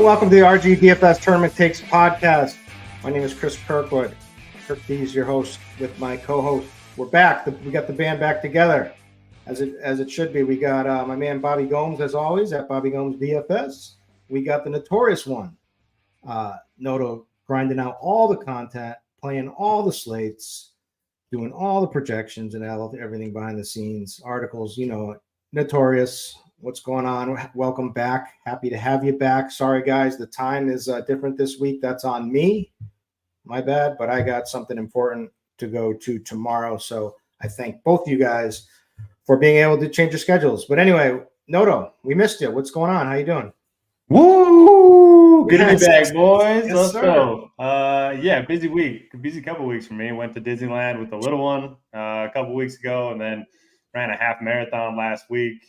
welcome to the RG DFS Tournament Takes podcast. My name is Chris Kirkwood. Kirk D's your host with my co-host. We're back. We got the band back together, as it should be. We got my man Bobby Gomes, as always, at Bobby Gomes DFS. We got the notorious one, Noto, grinding out all the content, playing all the slates, doing all the projections and everything behind the scenes, articles, notorious. What's going on? Welcome back. Happy to have you back. Sorry, guys, the time is different this week. That's on me. My bad, but I got something important to go to tomorrow. So I thank both of you guys for being able to change your schedules. But anyway, Noto, we missed you. What's going on? How you doing? Woo! Good to be back, boys. Yes, Let's sir. go. Busy week. Busy couple weeks for me. Went to Disneyland with the little one a couple weeks ago, and then ran a half marathon last week.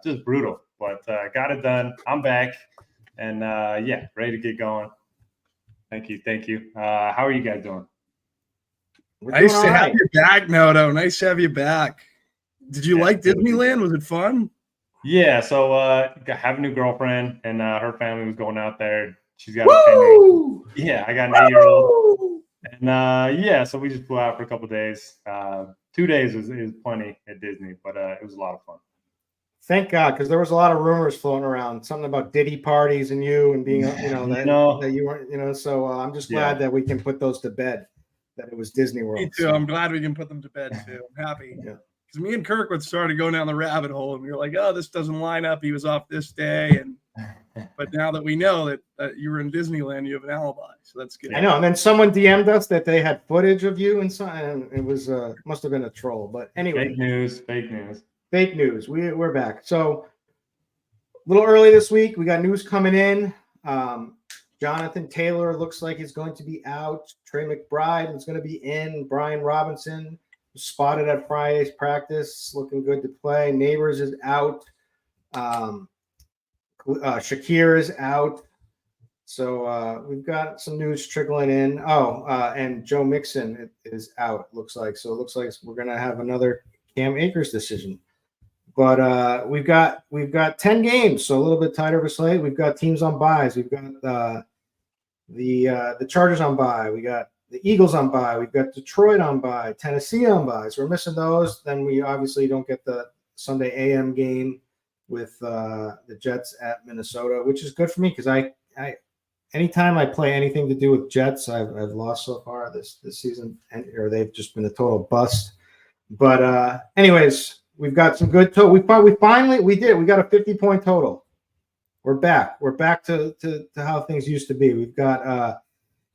Just brutal, but got it done. I'm back, and ready to get going. Thank you. How are you guys doing? Nice to have you back, Noto. Nice to have you back. Did you like Disneyland? Was it fun? Yeah, so I have a new girlfriend, and her family was going out there. She's got a 10-year-old. Yeah, I got an 8-year-old. And so we just flew out for a couple of days. 2 days is plenty at Disney, but it was a lot of fun. Thank God, because there was a lot of rumors floating around, something about Diddy parties and you and being, that you weren't, so I'm just glad that we can put those to bed, that it was Disney World. Me too. So. I'm glad we can put them to bed too. I'm happy. Yeah. Because me and Kirkwood started going down the rabbit hole, and we were like, oh, this doesn't line up. He was off this day. But now that we know that you were in Disneyland, you have an alibi. So that's good. I know. And then someone DM'd us that they had footage of you and it was must have been a troll. But anyway. Fake news. We're back. So a little early this week. We got news coming in. Jonathan Taylor looks like he's going to be out. Trey McBride is going to be in. Brian Robinson spotted at Friday's practice, looking good to play. Neighbors is out. Shakir is out. So we've got some news trickling in. And Joe Mixon is out, looks like. So it looks like we're going to have another Cam Akers decision. But we've got 10 games, so a little bit tighter of a slate. We've got teams on byes. We've got the Chargers on bye. We got the Eagles on bye. We've got Detroit on bye. Tennessee on bye. So we're missing those. Then we obviously don't get the Sunday AM game with the Jets at Minnesota, which is good for me because I anytime I play anything to do with Jets, I've lost so far this season, or they've just been a total bust. But anyways, we've got some good total. We got a 50-point total. We're back. We're back to how things used to be. We've got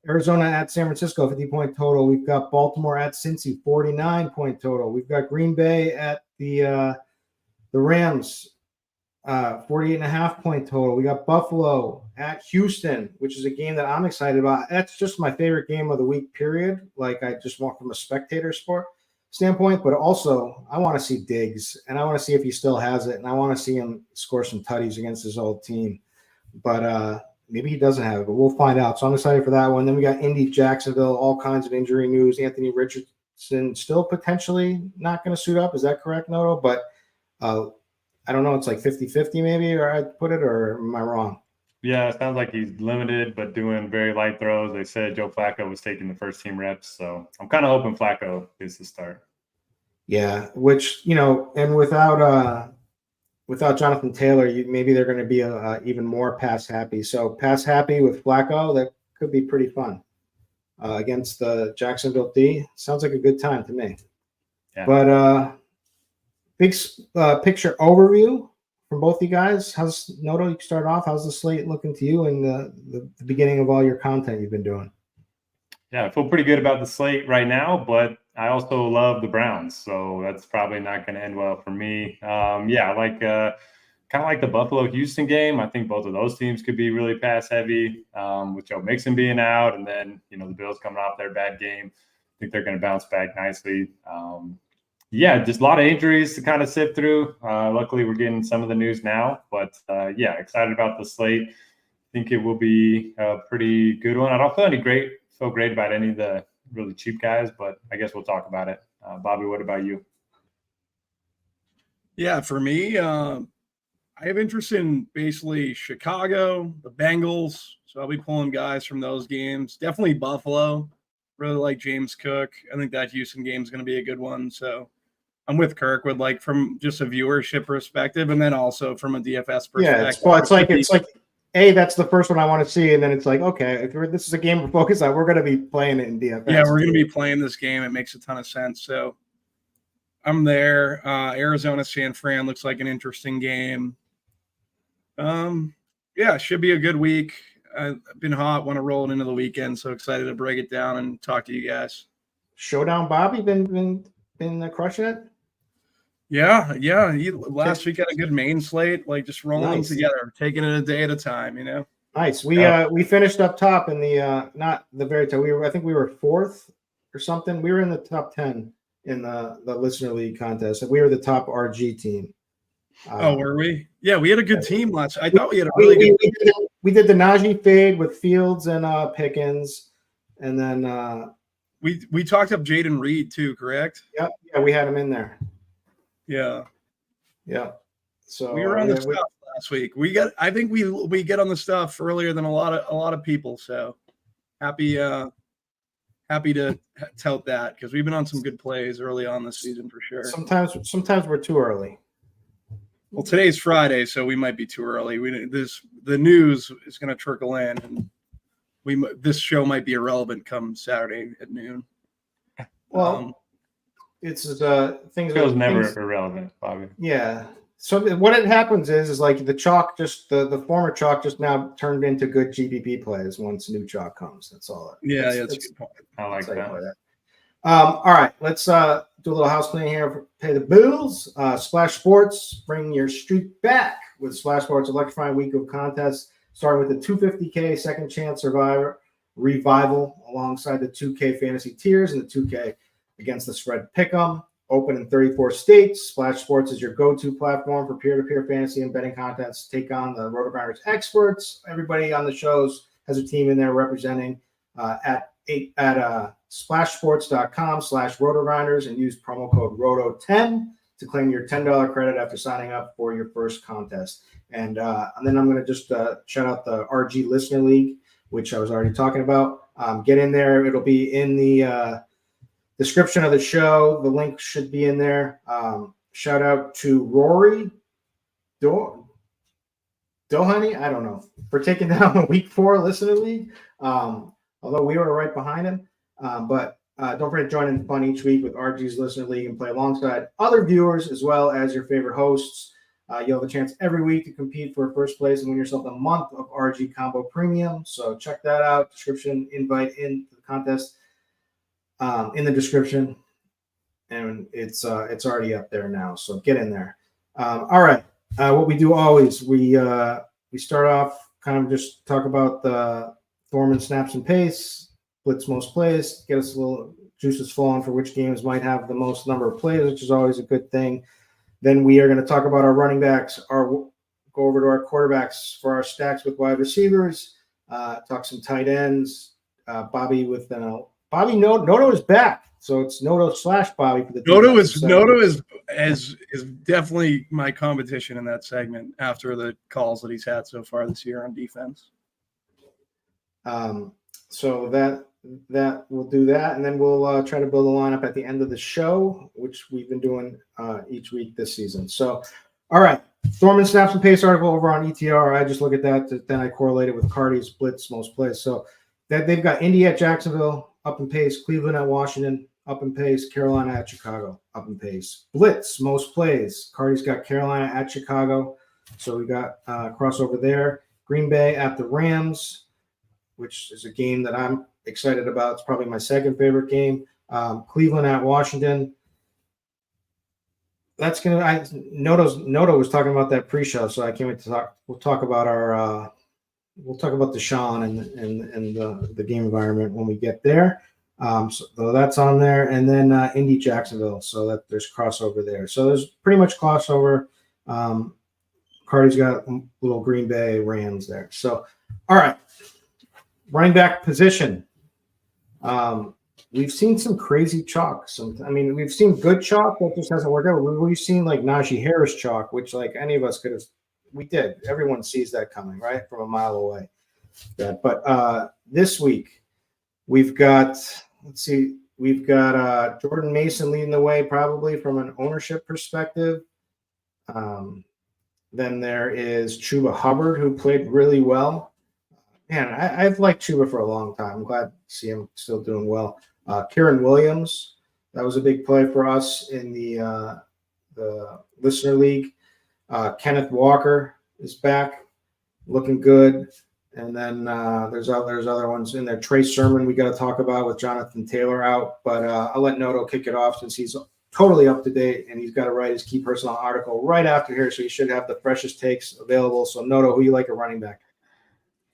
Arizona at San Francisco, 50-point total. We've got Baltimore at Cincy, 49-point total. We've got Green Bay at the Rams, 48.5-point total. We got Buffalo at Houston, which is a game that I'm excited about. That's just my favorite game of the week, period. Like, I just want from a spectator sport standpoint, but also I want to see Diggs, and I want to see if he still has it, and I want to see him score some tutties against his old team. But maybe he doesn't have it, but we'll find out. So I'm excited for that one. Then we got Indy, Jacksonville, all kinds of injury news. Anthony Richardson still potentially not going to suit up. Is that correct, Noto? But I don't know. It's like 50-50 maybe, or I'd put it, or am I wrong? Yeah, it sounds like he's limited, but doing very light throws. They said Joe Flacco was taking the first team reps, so I'm kind of hoping Flacco is the start. Yeah, which, and without Jonathan Taylor, maybe they're going to be even more pass happy. So pass happy with Flacco, that could be pretty fun against the Jacksonville D. Sounds like a good time to me. Yeah. But big picture overview from both you guys. How's Noto? You can start off. How's the slate looking to you in the beginning of all your content you've been doing? Yeah, I feel pretty good about the slate right now, but I also love the Browns, so that's probably not going to end well for me. I like kind of like the Buffalo-Houston game. I think both of those teams could be really pass heavy with Joe Mixon being out, and then the Bills coming off their bad game. I think they're going to bounce back nicely. Just a lot of injuries to kind of sift through. Luckily, we're getting some of the news now, but excited about the slate. I think it will be a pretty good one. I don't feel great about any of the really cheap guys, but I guess we'll talk about it. Bobby, what about you? Yeah, for me, I have interest in basically Chicago, the Bengals. So I'll be pulling guys from those games. Definitely Buffalo. Really like James Cook. I think that Houston game is going to be a good one. So I'm with Kirkwood, like from just a viewership perspective, and then also from a DFS perspective. Yeah, it's like that's the first one I want to see, and then it's like, okay, if this is a game we're focused on, we're going to be playing it in DFS. Yeah, we're going to be playing this game. It makes a ton of sense. So I'm there. Arizona San Fran looks like an interesting game. Yeah, should be a good week. I've been hot, want to roll it into the weekend, so excited to break it down and talk to you guys. Showdown Bobby been crushing it. Yeah. He last week had a good main slate, like just rolling them together, taking it a day at a time. Nice. We finished up top in the not the very top. I think we were 4th or something. We were in the top 10 in the Listener League contest. We were the top RG team. Were we? Yeah, we had a good team last. I thought we had a really good. We did the Najee fade with Fields and Pickens, and then we talked up Jaden Reed too, correct? Yep. Yeah, we had him in there. Yeah. So we were on the stuff last week. I think we get on the stuff earlier than a lot of people. So happy to tout that because we've been on some good plays early on this season for sure. Sometimes we're too early. Well, today's Friday, so we might be too early. The news is going to trickle in, and this show might be irrelevant come Saturday at noon. Well, it's things feels never irrelevant, Bobby. Yeah. So what it happens is like the chalk, just the former chalk, just now turned into good GPP plays once new chalk comes. That's all. That's a good point. I like that. All right, let's do a little house cleaning here. Pay the bills. Splash Sports, bring your streak back with Splash Sports' electrifying week of contests, starting with the 250K Second Chance Survivor Revival, alongside the 2K Fantasy Tiers and the 2K Against the Spread Pick'em. Open in 34 states. Splash Sports is your go-to platform for peer-to-peer fantasy and betting contests. Take on the RotoGrinders experts. Everybody on the shows has a team in there representing at splashsports.com/RotoGrinders and use promo code ROTO10 to claim your $10 credit after signing up for your first contest. And then I'm going to just shout out the RG Listener League, which I was already talking about. Get in there. It'll be in the description of the show. The link should be in there. Shout out to Rory Dohoney, I don't know, for taking down the Week 4 Listener League. Although we were right behind him. But don't forget to join in the fun each week with RG's Listener League and play alongside other viewers as well as your favorite hosts. You'll have a chance every week to compete for first place and win yourself a month of RG Combo Premium. So check that out. Description, invite in the contest in the description. And it's already up there now. So get in there. All right. What we do always, we start off kind of just talk about the Thorman snaps and pace, blitz most plays, get us a little juices flowing for which games might have the most number of plays, which is always a good thing. Then we are going to talk about our running backs, go over to our quarterbacks for our stacks with wide receivers, talk some tight ends. Bobby Noto is back, so it's Noto/Bobby for the Noto is definitely my competition in that segment after the calls that he's had so far this year on defense. So that we'll do that, and then we'll try to build a lineup at the end of the show, which we've been doing each week this season. So, all right, Thorman snaps and pace article over on ETR. I just look at that, then I correlate it with Cardi's blitz most plays. So that they've got Indy at Jacksonville up in pace, Cleveland at Washington up in pace, Carolina at Chicago up in pace. Blitz most plays. Cardi's got Carolina at Chicago, so we got crossover there. Green Bay at the Rams, which is a game that I'm excited about. It's probably my second favorite game. Cleveland at Washington. That's gonna. Noto was talking about that pre-show, so I can't wait to talk. We'll talk about we'll talk about Deshaun and the game environment when we get there. So that's on there, and then Indy Jacksonville. So that there's crossover there. So there's pretty much crossover. Cardi's got little Green Bay Rams there. So all right. Running back position. We've seen some crazy chalk. We've seen good chalk that just hasn't worked out. We've seen like Najee Harris chalk, which like any of us could have we did. Everyone sees that coming, right, from a mile away. But this week we've got, Jordan Mason leading the way probably from an ownership perspective. Then there is Chuba Hubbard, who played really well. Man, I've liked Chuba for a long time. I'm glad to see him still doing well. Kieran Williams, that was a big play for us in the Listener League. Kenneth Walker is back, looking good. And then there's other ones in there. Trey Sermon we got to talk about with Jonathan Taylor out. But I'll let Noto kick it off since he's totally up to date, and he's got to write his key personal article right after here, so he should have the freshest takes available. So, Noto, who you like at running back?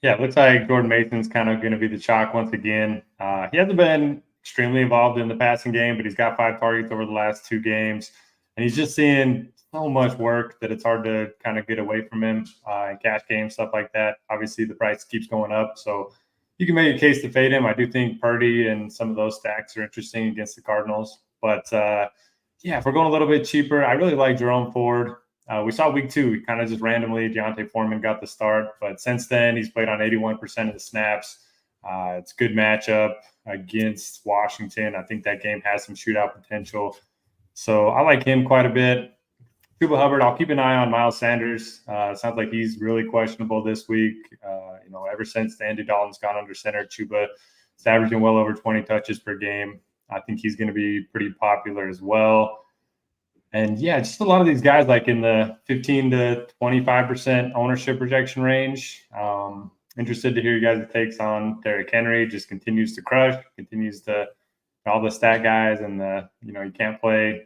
Yeah, it looks like Jordan Mason's kind of going to be the chalk once again. He hasn't been extremely involved in the passing game, but he's got 5 targets over the last 2 games, and he's just seeing so much work that it's hard to kind of get away from him in cash games, stuff like that. Obviously, the price keeps going up, so you can make a case to fade him. I do think Purdy and some of those stacks are interesting against the Cardinals, but yeah, if we're going a little bit cheaper, I really like Jerome Ford. We saw week 2, he kind of just randomly, Deontay Foreman got the start. But since then, he's played on 81% of the snaps. It's a good matchup against Washington. I think that game has some shootout potential. So I like him quite a bit. Chuba Hubbard, I'll keep an eye on Miles Sanders. It sounds like he's really questionable this week. Ever since Andy Dalton's gone under center, Chuba is averaging well over 20 touches per game. I think he's going to be pretty popular as well. And yeah, just a lot of these guys like in the 15 to 25% ownership projection range. Interested to hear you guys' takes on Derek Henry. Just continues to crush, continues to all the stat guys, and you can't play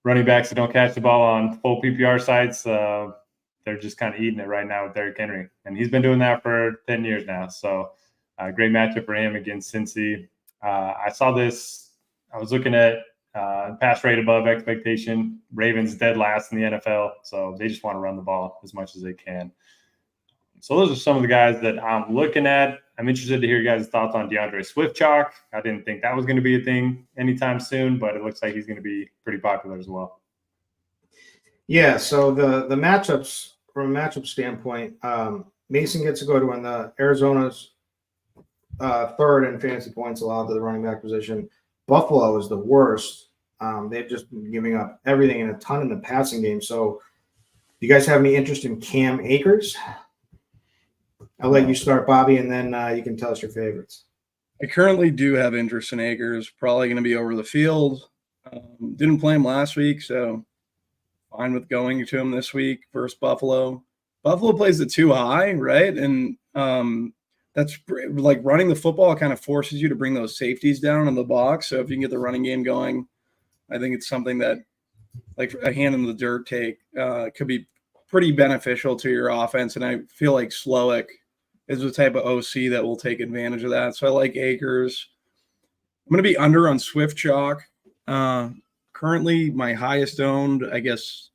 running backs that don't catch the ball on full PPR sites. They're just kind of eating it right now with Derek Henry, and he's been doing that for 10 years now. So great matchup for him against Cincy. I saw this. I was looking at pass rate above expectation. Ravens dead last in the NFL, so they just want to run the ball as much as they can. So those are some of the guys that I'm looking at. I'm interested to hear you guys' thoughts on DeAndre Swift chalk. I didn't think that was going to be a thing anytime soon, but it looks like he's going to be pretty popular as well. Yeah, so the matchups, from a matchup standpoint, Mason gets to go to the Arizona's third in fantasy points allowed to the running back position. Buffalo is the worst. They've just been giving up everything and a ton in the passing game. So do you guys have any interest in Cam Akers? I'll let you start, Bobby, and then you can tell us your favorites. I currently do have interest in Akers. Probably going to be over the field. Didn't play him last week, so fine with going to him this week versus Buffalo. Buffalo plays it too high, right? And that's like running the football kind of forces you to bring those safeties down in the box. So if you can get the running game going, I think it's something that, like a hand in the dirt take, could be pretty beneficial to your offense. And I feel like Slowick is the type of OC that will take advantage of that. So I like Akers. I'm going to be under on Swift chalk. Currently, my highest owned, I guess,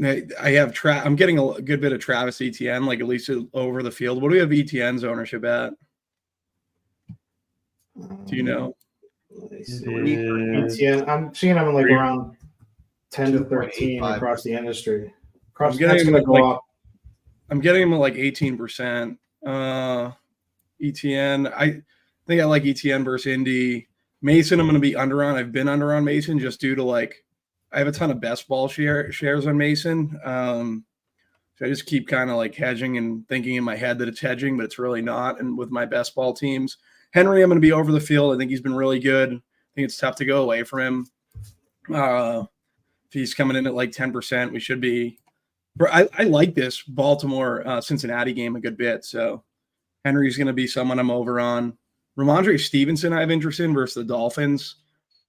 I have I'm getting a good bit of Travis Etienne, like at least over the field. What do we have Etienne's ownership at? Do you know? Etienne, I'm seeing him like around 10 to 13 across the industry. That's going to go up. I'm getting him at like 18%. Etienne, I think I like Etienne versus Indy. Mason, I'm going to be under on. I've been under on Mason just due to like I have a ton of best ball shares on Mason. So I just keep kind of like hedging and thinking in my head that it's hedging, but it's really not. And with my best ball teams, Henry, I'm going to be over the field. I think he's been really good. I think it's tough to go away from him. If he's coming in at like 10%, we should be. I like this Baltimore Cincinnati game a good bit. So Henry's going to be someone I'm over on. Ramondre Stevenson, I have interest in versus the Dolphins.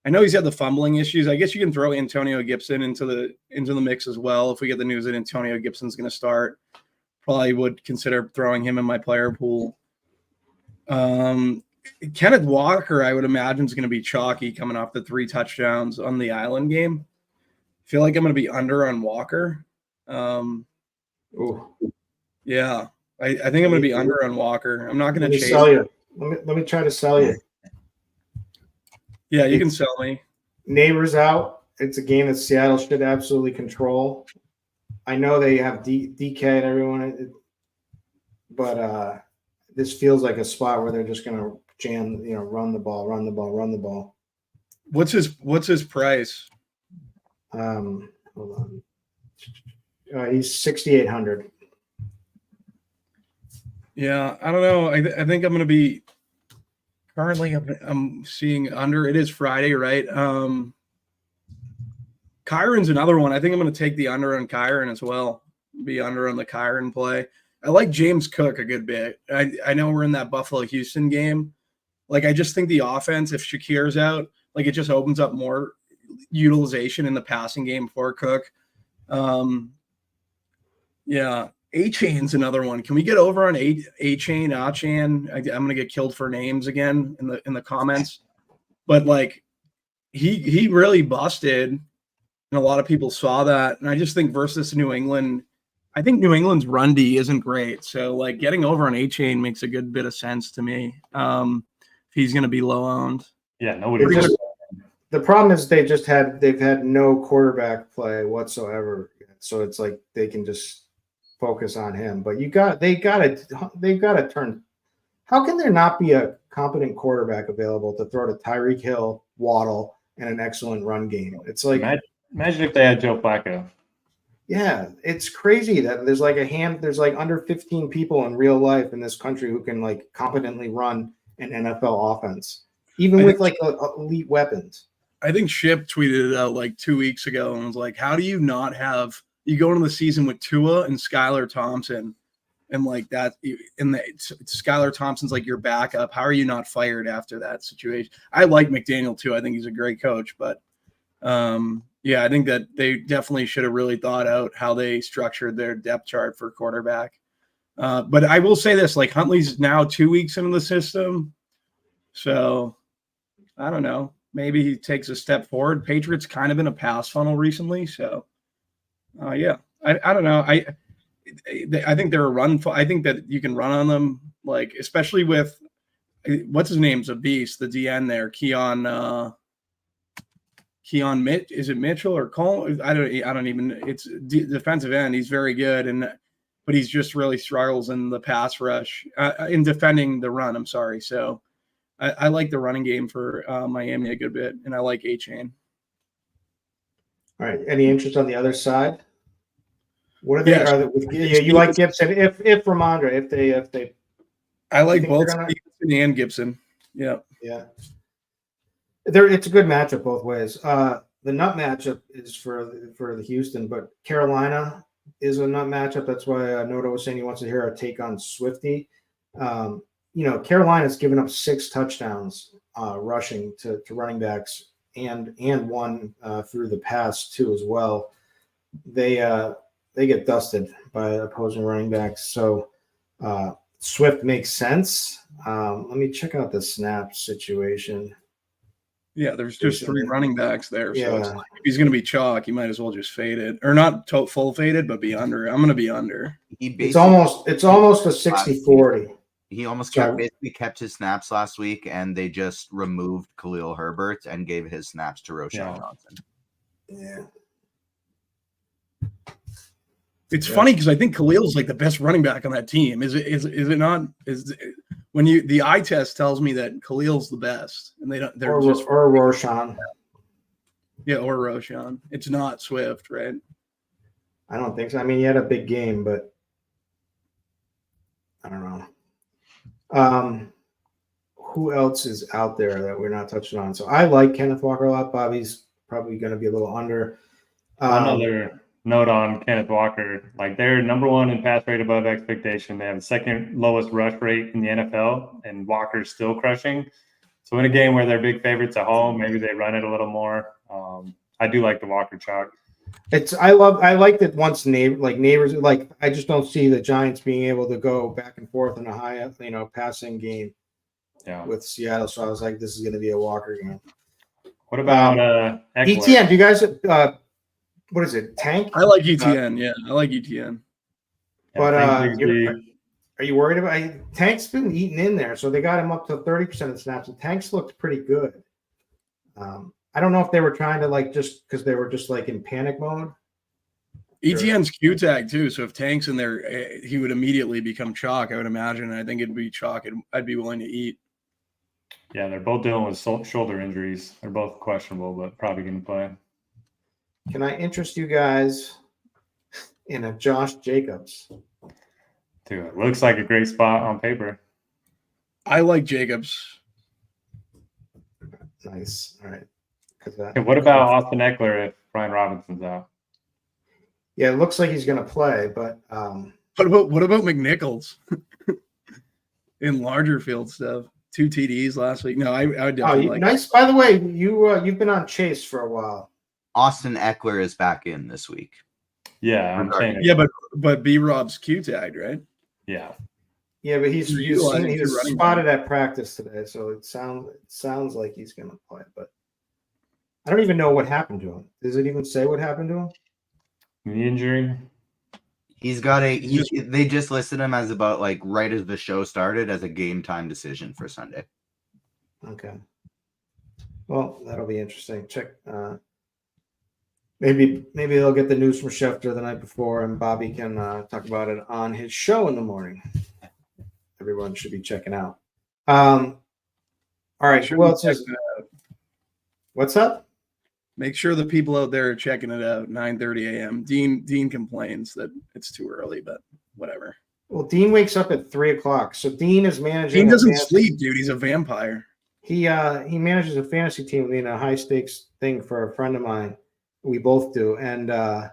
I know he's had the fumbling issues. I guess you can throw Antonio Gibson into the mix as well. If we get the news that Antonio Gibson's going to start, probably would consider throwing him in my player pool. Kenneth Walker, I would imagine, is going to be chalky coming off the 3 touchdowns on the Island game. I feel like I'm going to be under on Walker. Yeah, I think I'm going to be under on Walker. I'm not going to chase. Sell you. Let me try to sell you. Yeah, you can sell me. Neighbors out. It's a game that Seattle should absolutely control. I know they have DK and everyone, but this feels like a spot where they're just going to jam, run the ball. What's his price? Hold on. He's 6,800. Yeah, I don't know. I think I'm going to be currently. I'm seeing under. It is Friday, right? Kyron's another one. I think I'm going to take the under on Kyron as well. Be under on the Kyron play. I like James Cook a good bit. I know we're in that Buffalo-Houston game. Like, I just think the offense, if Shakir's out, like, it just opens up more utilization in the passing game for Cook. Yeah, A-Chain's another one. Can we get over on A-Chain, A-Chain? I'm going to get killed for names again in the comments. But, like, he really busted, and a lot of people saw that. And I just think versus New England, I think New England's run D isn't great. So, like, getting over on A-Chain makes a good bit of sense to me. If he's going to be low owned. Yeah, nobody. The problem is they've had no quarterback play whatsoever. So it's like they can just focus on him. But they've got to turn. How can there not be a competent quarterback available to throw to Tyreek Hill, Waddle, and an excellent run game? It's like imagine if they had Joe Flacco. Yeah, it's crazy that there's like under 15 people in real life in this country who can like competently run an NFL offense, even with like elite weapons. I think Ship tweeted it out like 2 weeks ago and was like, how do you not have – you go into the season with Tua and Skylar Thompson and like that – and Skylar Thompson's like your backup. How are you not fired after that situation? I like McDaniel too. I think he's a great coach. But, yeah, I think that they definitely should have really thought out how they structured their depth chart for quarterback. But I will say this, like Huntley's now 2 weeks into the system. So I don't know. Maybe he takes a step forward. Patriots kind of in a pass funnel recently. So, yeah, I don't know. I think they're a run. I think that you can run on them, like, especially with what's his name's a beast, the DN there, Keon Mitch. Is it Mitchell or Cole? I don't even. It's defensive end. He's very good, but he's just really struggles in the pass rush, in defending the run. I'm sorry. So I like the running game for Miami a good bit, and I like A-Chain. All right. Any interest on the other side? What are they? Yes. You like Gibson? If Ramondre, if they. I like both Gibson and Gibson. Yeah. Yeah. It's a good matchup both ways. The nut matchup is for the Houston, but Carolina is a nut matchup. That's why Noto was saying he wants to hear our take on Swifty. Carolina's given up 6 touchdowns rushing to running backs and one through the pass too as well. They get dusted by opposing running backs. So Swift makes sense. Let me check out the snap situation. Yeah, there's just 3 running backs there. So Yeah. it's like, if he's going to be chalk, you might as well just fade it. Or not full faded, but be under. I'm going to be under. It's almost a 60-40. He almost basically kept his snaps last week, and they just removed Khalil Herbert and gave his snaps to Roschon Johnson. Yeah. It's funny because I think Khalil's like the best running back on that team. Is it not? When the eye test tells me that Khalil's the best, and they're just or Roschon. Yeah, or Roschon. It's not Swift, right? I don't think so. I mean, he had a big game, but I don't know. Who else is out there that we're not touching on? So I like Kenneth Walker a lot. Bobby's probably going to be a little under. Another note on Kenneth Walker, like they're number 1 in pass rate above expectation. They have the 2nd lowest rush rate in the NFL, and Walker's still crushing. So in a game where they're big favorites at home, maybe they run it a little more. I do like the Walker chalk. I like that once neighbors I just don't see the Giants being able to go back and forth in a high passing game with Seattle. So I was like, this is going to be a Walker game. What about ETN? Do you guys what is it? Tank? I like ETN. Yeah, I like ETN. But are you worried about Tank's been eaten in there, so they got him up to 30% of the snaps, and Tank's looked pretty good. I don't know if they were trying to just because they were just like in panic mode. ETN's Q tag too. So if Tank's in there, he would immediately become chalk, I would imagine. I think it'd be chalk. I'd be willing to eat. Yeah, they're both dealing with shoulder injuries. They're both questionable, but probably going to play. Can I interest you guys in a Josh Jacobs? Dude, it looks like a great spot on paper. I like Jacobs. Nice. All right. And what about Austin Eckler if Brian Robinson's out? Yeah, it looks like he's going to play, but what about McNichols in larger field stuff? 2 TDs last week. No, I would definitely like. Nice. By the way, you've been on Chase for a while. Austin Eckler is back in this week. Yeah, I'm saying it. Yeah, but B-Rob's Q tagged, right? Yeah. Yeah, but he's spotted at practice today, so it sounds like he's going to play. But I don't even know what happened to him. Does it even say what happened to him? Knee injury. He's got they just listed him as about like right as the show started as a game time decision for Sunday. Okay. Well, that'll be interesting. Check. Maybe they'll get the news from Schefter the night before, and Bobby can talk about it on his show in the morning. Everyone should be checking out. All right. Who else is? What's up? Make sure the people out there are checking it out. 9:30 a.m. Dean complains that it's too early, but whatever. Well, Dean wakes up at 3:00, so Dean is managing. Dean doesn't sleep, dude. He's a vampire. He manages a fantasy team in a high stakes thing for a friend of mine. We both do, and the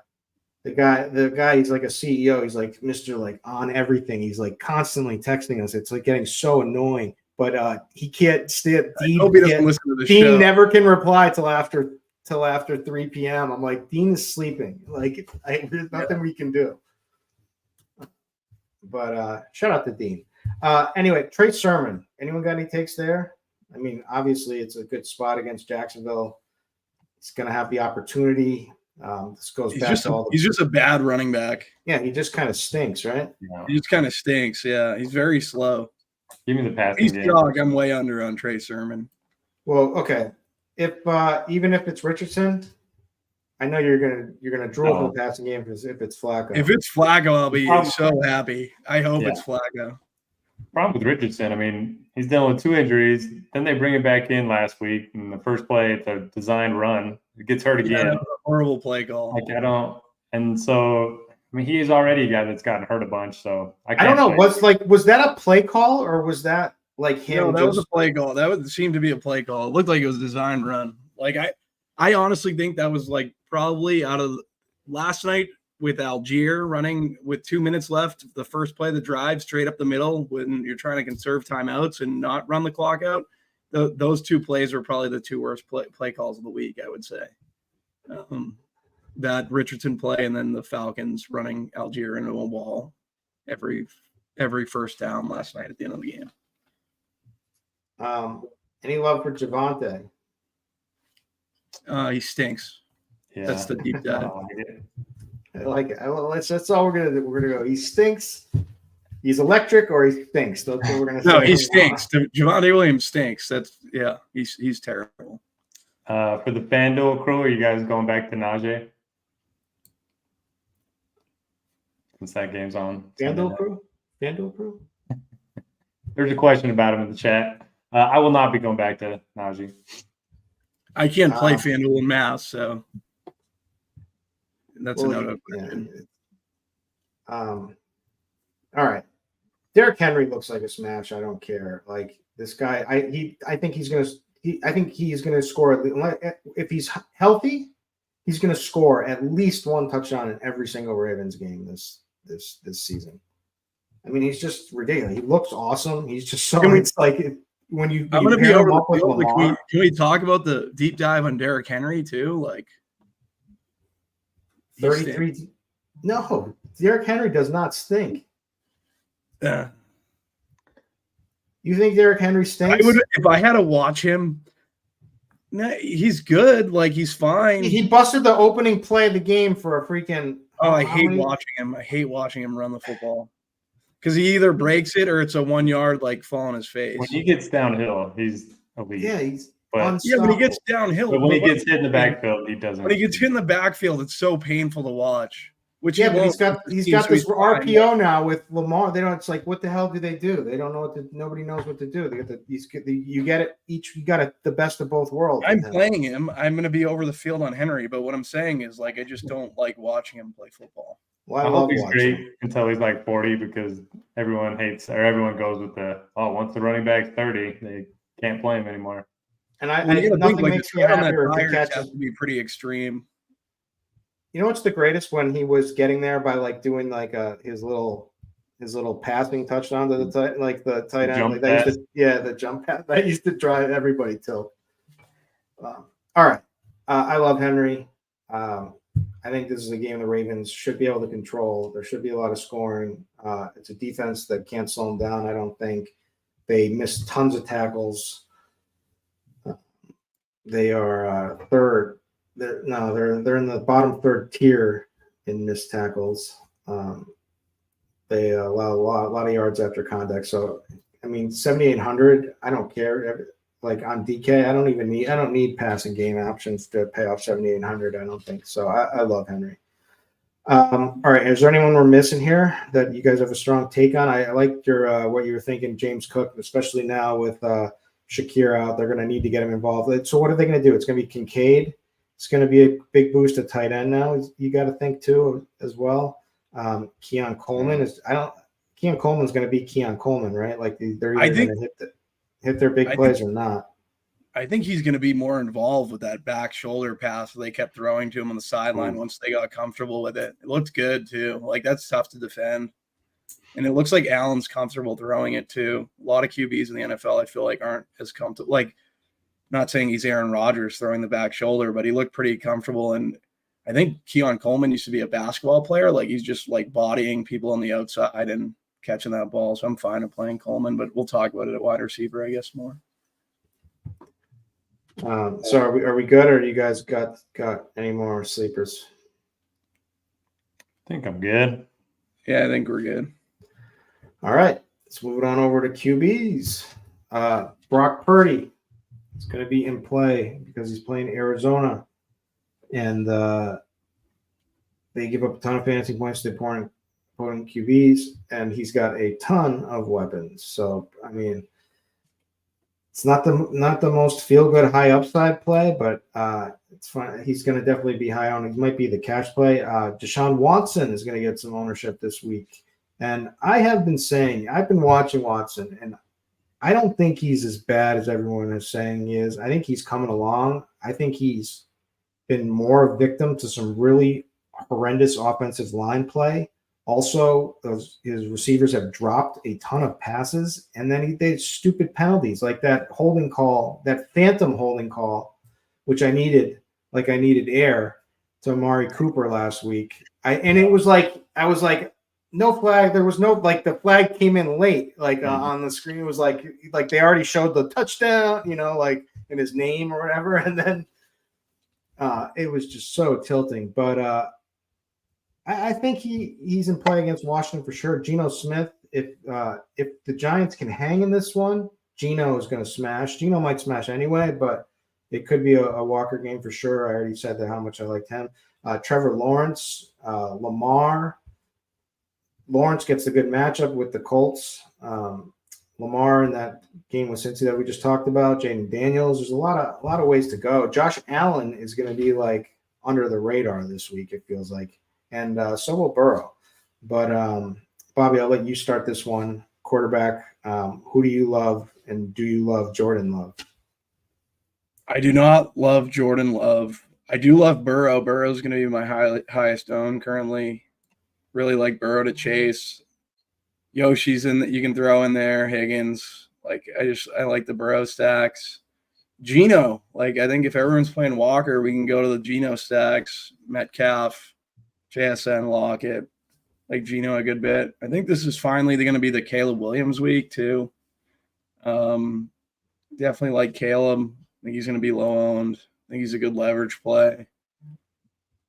guy, he's like a CEO. He's like Mr. like on everything. He's like constantly texting us. It's like getting so annoying. But he can't stand. I hope he doesn't listen to the show. Dean never can reply till after 3 p.m. I'm like, Dean is sleeping. Like, there's nothing we can do. But shout out to Dean. Anyway, Trey Sermon. Anyone got any takes there? I mean, obviously, it's a good spot against Jacksonville. It's going to have the opportunity. This goes back to all the. He's just a bad running back. Yeah, he just kind of stinks, right? Yeah. He just kind of stinks. Yeah, he's very slow. Give me the passing He's game. dog. I'm way under on Trey Sermon. Well, okay. If even if it's Richardson, I know you're gonna draw for the passing game because if it's Flacco. If it's Flacco, I'll be so happy. I hope it's Flacco. Problem with Richardson, I mean, he's dealing with 2 injuries. Then they bring him back in last week in the first play. It's a designed run. It gets hurt again. A horrible play call. Like and so I mean, he is already a guy that's gotten hurt a bunch. So I don't know. Was that a play call or was that like him? No, that was a play call. That would seem to be a play call. It looked like it was a designed run. Like I honestly think that was like probably out of last night with Algier running with 2 minutes left. The first play, the drive straight up the middle when you're trying to conserve timeouts and not run the clock out. Those 2 plays were probably the 2 worst play calls of the week, I would say. That Richardson play and then the Falcons running Algier into a wall every first down last night at the end of the game. Any love for Javonte? He stinks. Yeah. That's the deep dive. I like it. That's all we're gonna do. We're gonna go. He stinks. He's electric, or he stinks. That's what we're gonna say. No, he stinks. Javonte Williams stinks. He's terrible. For the FanDuel crew, are you guys going back to Najee? Since that game's on. FanDuel crew? There's a question about him in the chat. I will not be going back to Najee. I can't play FanDuel in Mass, so that's a no. All right. Derrick Henry looks like a smash. I don't care. Like this guy, I think he's gonna score. If he's healthy, he's gonna score at least 1 touchdown in every single Ravens game this season. I mean, he's just ridiculous. He looks awesome. He's just so. It's like when you. I'm going to be over the field. Can we talk about the deep dive on Derrick Henry too? Like 33. No, Derrick Henry does not stink. Yeah. You think Derrick Henry stinks? If I had to watch him. No, he's good. Like he's fine. He busted the opening play of the game for a freaking. Oh, I hate watching him. I hate watching him run the football because he either breaks it or it's a 1 yard like fall on his face. When he gets downhill, he's elite. Yeah, he's. But he gets downhill. But when he gets hit in the backfield, he doesn't. When he gets hit in the backfield, it's so painful to watch. Which Yeah, but he's got this fine. RPO now with Lamar. They don't. It's like, what the hell do they do? They don't know what to. Nobody knows what to do. They get you get it each. You got the best of both worlds. I'm playing him. I'm going to be over the field on Henry, but what I'm saying is like I just don't like watching him play football. Well, I hope he's watching. great until he's like 40 because everyone goes with once the running back's 30, they can't play him anymore. And nothing makes me happier if he has catches. to be pretty extreme. You know what's the greatest when he was getting there by like doing like his little passing touchdown to the tight end. Like that used to, the jump pass that used to drive everybody till. All right, I love Henry. I think this is a game the Ravens should be able to control. There should be a lot of scoring. It's a defense that can't slow them down. I don't think they missed tons of tackles. They are third. They're in the bottom third tier in missed tackles. They allow a lot of yards after contact. So, I mean, 7,800. I don't care. Like on DK, I don't need passing game options to pay off 7,800. I don't think so. I love Henry. All right, is there anyone we're missing here that you guys have a strong take on? I liked your what you were thinking, James Cook, especially now with Shakir out. They're going to need to get him involved. So what are they going to do? It's going to be Kincaid. It's going to be a big boost at tight end now. You got to think too as well. Keon Coleman's going to be Keon Coleman, right? Like they're either going to hit their big plays or not. I think he's going to be more involved with that back shoulder pass that they kept throwing to him on the sideline once they got comfortable with it. It looked good too. Like that's tough to defend. And it looks like Allen's comfortable throwing it too. A lot of QBs in the NFL, I feel like, aren't as comfortable. Like, not saying he's Aaron Rodgers throwing the back shoulder, but he looked pretty comfortable. And I think Keon Coleman used to be a basketball player. Like he's just like bodying people on the outside and catching that ball. So I'm fine with playing Coleman, but we'll talk about it at wide receiver, I guess, more. So are we good, or you guys got any more sleepers? I think I'm good. Yeah, I think we're good. All right, let's move it on over to QBs. Brock Purdy is going to be in play because he's playing Arizona, and they give up a ton of fantasy points to opponent QBs, and he's got a ton of weapons. So I mean, it's not the most feel good high upside play, but it's fine. He's going to definitely be high on. He might be the cash play. Deshaun Watson is going to get some ownership this week. And I've been watching Watson, and I don't think he's as bad as everyone is saying he is. I think he's coming along. I think he's been more a victim to some really horrendous offensive line play. Also, his receivers have dropped a ton of passes, and then they stupid penalties like that holding call, that phantom holding call, which I needed air to Amari Cooper last week. I was like, no flag. There was no, like, the flag came in late, like on the screen. It was like they already showed the touchdown, like in his name or whatever. And then it was just so tilting. But I think he's in play against Washington for sure. Geno Smith, if the Giants can hang in this one, Geno is going to smash. Geno might smash anyway, but it could be a Walker game for sure. I already said how much I liked him. Trevor Lawrence, Lamar. Lawrence gets a good matchup with the Colts. Lamar in that game with Cincy that we just talked about. Jaden Daniels. There's a lot of ways to go. Josh Allen is going to be like under the radar this week, it feels like, and so will Burrow. But Bobby, I'll let you start this one. Quarterback. Who do you love, and do you love Jordan Love? I do not love Jordan Love. I do love Burrow. Burrow's going to be my highest own currently. Really like Burrow to chase. Yoshi's you can throw in there. Higgins. Like I like the Burrow stacks. Geno. Like I think if everyone's playing Walker, we can go to the Geno stacks. Metcalf, JSN, Lockett. Like Geno a good bit. I think this is finally going to be the Caleb Williams week too. Definitely like Caleb. I think he's going to be low owned. I think he's a good leverage play.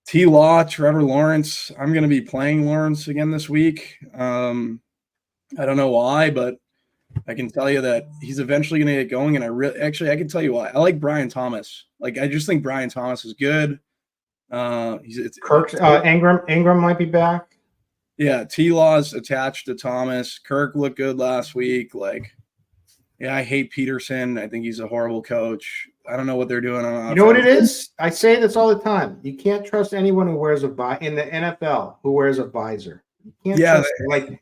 T-Law, Trevor Lawrence. I'm going to be playing Lawrence again this week. I don't know why, but I can tell you that he's eventually going to get going. And I can tell you why. I like Brian Thomas. Like, I just think Brian Thomas is good. Ingram might be back. Yeah, T-Law's attached to Thomas. Kirk looked good last week. I hate Peterson. I think he's a horrible coach. I don't know what they're doing on offense. You know what it is? I say this all the time. You can't trust anyone who wears in the NFL who wears a visor. You can't trust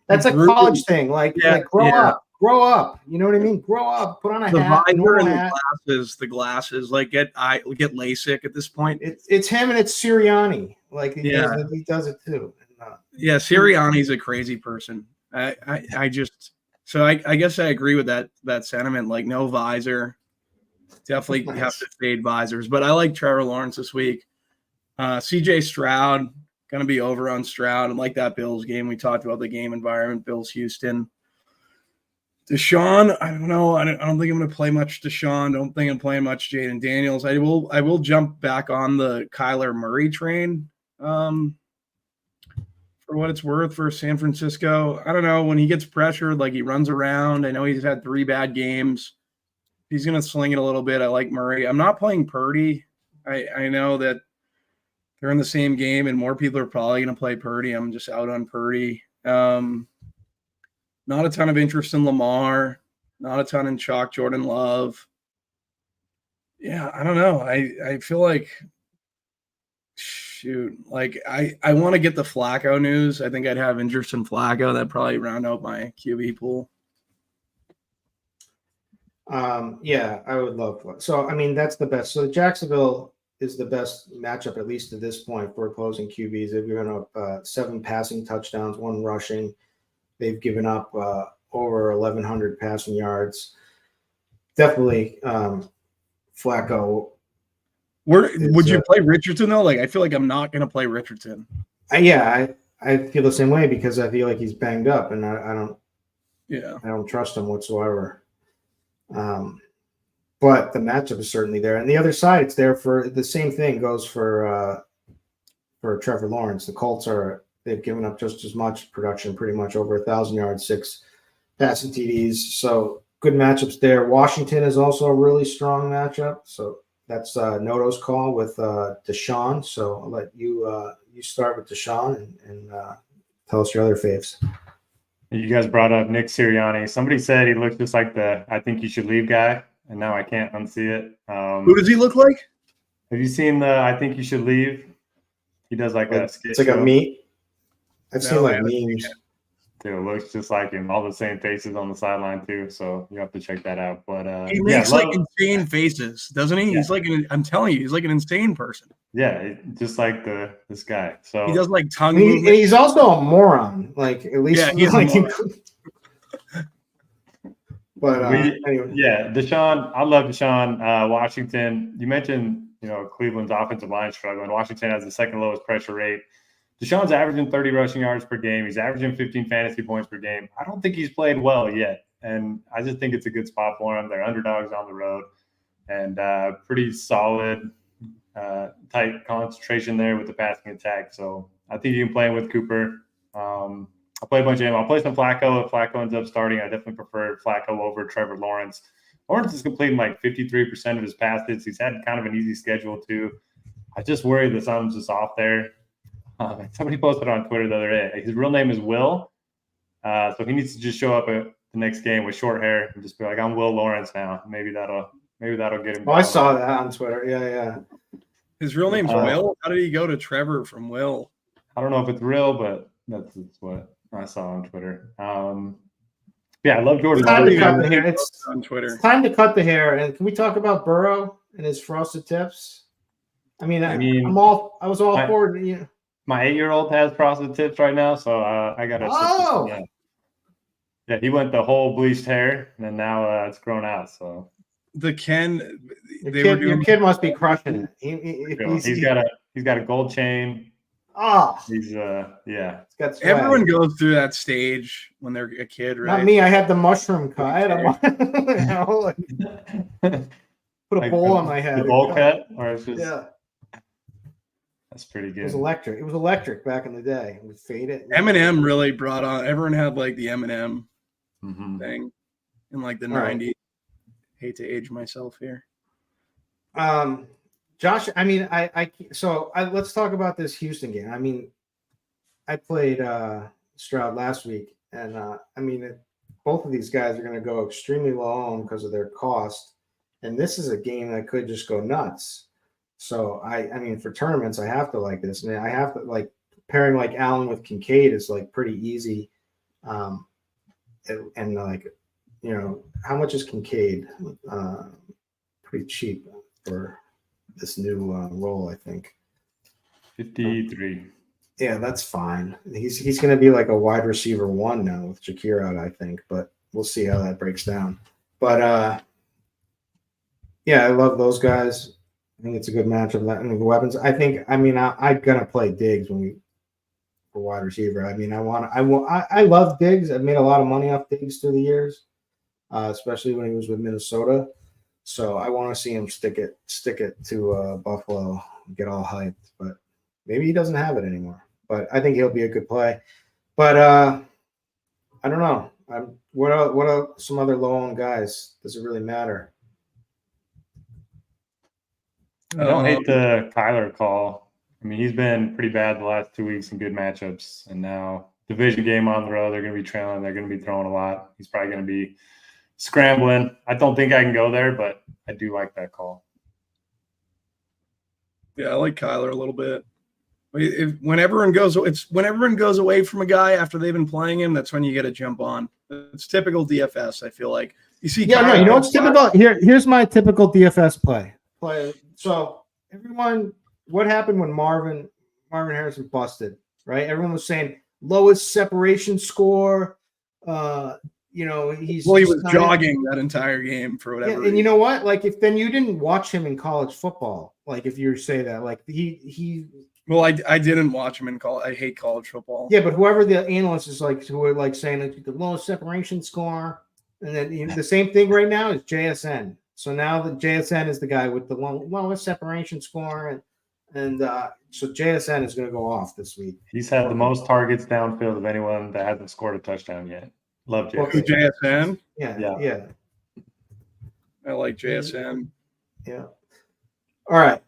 that's a college thing. Grow up. You know what I mean? Grow up. Put on a hat. Visor and the glasses. Get LASIK at this point. It's him and it's Sirianni. He does it too. Sirianni's a crazy person. I guess I agree with that sentiment. No visor. Definitely have to fade visors. But I like Trevor Lawrence this week. CJ Stroud, going to be over on Stroud. And like that Bills game, we talked about the game environment, Bills Houston. Deshaun, I don't know. I don't think I'm going to play much Deshaun. Don't think I'm playing much Jaden Daniels. I will jump back on the Kyler Murray train. For what it's worth for San Francisco. I don't know. When he gets pressured, he runs around. I know he's had 3 bad games. He's going to sling it a little bit. I like Murray. I'm not playing Purdy. I know that they're in the same game and more people are probably going to play Purdy. I'm just out on Purdy. Not a ton of interest in Lamar. Not a ton in Chalk Jordan Love. Yeah, I don't know. I feel like I want to get the Flacco news. I think I'd have interest in Flacco. That'd probably round out my QB pool. I would love that. So, that's the best. So Jacksonville is the best matchup, at least at this point, for opposing QBs. They've given up 7 passing touchdowns, 1 rushing. They've given up over 1,100 passing yards. Definitely Flacco. Would you play Richardson, though? I feel like I'm not going to play Richardson. I feel the same way because I feel like he's banged up, and I don't trust him whatsoever. But the matchup is certainly there. And the other side, it's there for the same thing goes for Trevor Lawrence. The Colts they've given up just as much production, pretty much over 1,000 yards, 6 passing TDs. So good matchups there. Washington is also a really strong matchup. So that's Noto's call with Deshaun. So I'll let you start with Deshaun and tell us your other faves. You guys brought up Nick Sirianni. Somebody said he looks just like the I think you should leave guy, and now I can't unsee it. Who does he look like? Have you seen the I think you should leave? He does a skit. It's like a meat. I've seen memes. Dude, it looks just like him. All the same faces on the sideline too. So you have to check that out. But he makes insane faces, doesn't he? Yeah. He's I'm telling you, he's like an insane person. Yeah, just like this guy. So he does tongue movements. He's also a moron. At least he's But anyway. Yeah, Deshaun. I love Deshaun. Washington. You mentioned Cleveland's offensive line struggling. Washington has the second lowest pressure rate. Deshaun's averaging 30 rushing yards per game. He's averaging 15 fantasy points per game. I don't think he's played well yet, and I just think it's a good spot for him. They're underdogs on the road, and pretty solid, tight concentration there with the passing attack. So I think you can play him with Cooper. I'll play a bunch of him. I'll play some Flacco. If Flacco ends up starting, I definitely prefer Flacco over Trevor Lawrence. Lawrence is completing 53% of his passes. He's had kind of an easy schedule too. I just worry that something's just off there. Somebody posted on Twitter the other day. His real name is Will. So he needs to just show up at the next game with short hair and just be like, I'm Will Lawrence now. Maybe that'll get him. Oh, I saw that on Twitter. Yeah. His real name's Will? How did he go to Trevor from Will? I don't know if it's real, but that's what I saw on Twitter. I love Jordan. It's on Twitter. It's time to cut the hair. And can we talk about Burrow and his frosted tips? I was all for it. My 8-year-old has frosted tips right now, so I got to. Oh, yeah, he went the whole bleached hair, and then now it's grown out. So your kid must be crushing it. He's got a gold chain. Oh, he's everyone goes through that stage when they're a kid, right? Not me. I had the mushroom cut. I had put a bowl on my head. The bowl cut, or it's just That's pretty good. It was electric back in the day. We fade it. Eminem really brought on. Everyone had the Eminem thing in the 90s. Hate to age myself here. Josh, I mean, let's talk about this Houston game. I mean, I played Stroud last week, and both of these guys are going to go extremely low on because of their cost, and this is a game that could just go nuts. So I mean, for tournaments, I have to like this, and I have to like pairing like Allen with Kincaid is like pretty easy, and like, you know, how much is Kincaid? Pretty cheap for this new role, I think. 53. Yeah, that's fine. He's going to be like a wide receiver 1 now with Jakir out, I think, but we'll see how that breaks down. But yeah, I love those guys. I think it's a good matchup. I mean, the weapons. I'm gonna play Diggs for wide receiver. I mean, I love Diggs. I've made a lot of money off Diggs through the years, especially when he was with Minnesota. So I want to see him stick it to Buffalo, get all hyped. But maybe he doesn't have it anymore. But I think he'll be a good play. But I don't know. What are some other low-owned guys? Does it really matter? I don't hate the Kyler call. I mean, he's been pretty bad the last 2 weeks in good matchups. And now division game on the road, they're going to be trailing. They're going to be throwing a lot. He's probably going to be scrambling. I don't think I can go there, but I do like that call. Yeah, I like Kyler a little bit. When everyone goes away from a guy after they've been playing him, that's when you get to jump on. It's typical DFS, I feel like. You see, yeah, Kyler, no, you know what's typical? Here's my typical DFS play. So everyone, what happened when Marvin Harrison busted, right? Everyone was saying lowest separation score. You know, he was jogging that entire game for whatever. Yeah, and you know what? Like, if then you didn't watch him in college football, like if you say that, like he. Well, I didn't watch him in college. I hate college football. Yeah, but whoever the analyst is like, who are like saying like the lowest separation score, and then the same thing right now is JSN. So now the JSN is the guy with the lowest separation score, and so JSN is going to go off this week. He's had the most targets downfield of anyone that hasn't scored a touchdown yet. Love JSN. JSN? Yeah. I like JSN. Yeah. All right.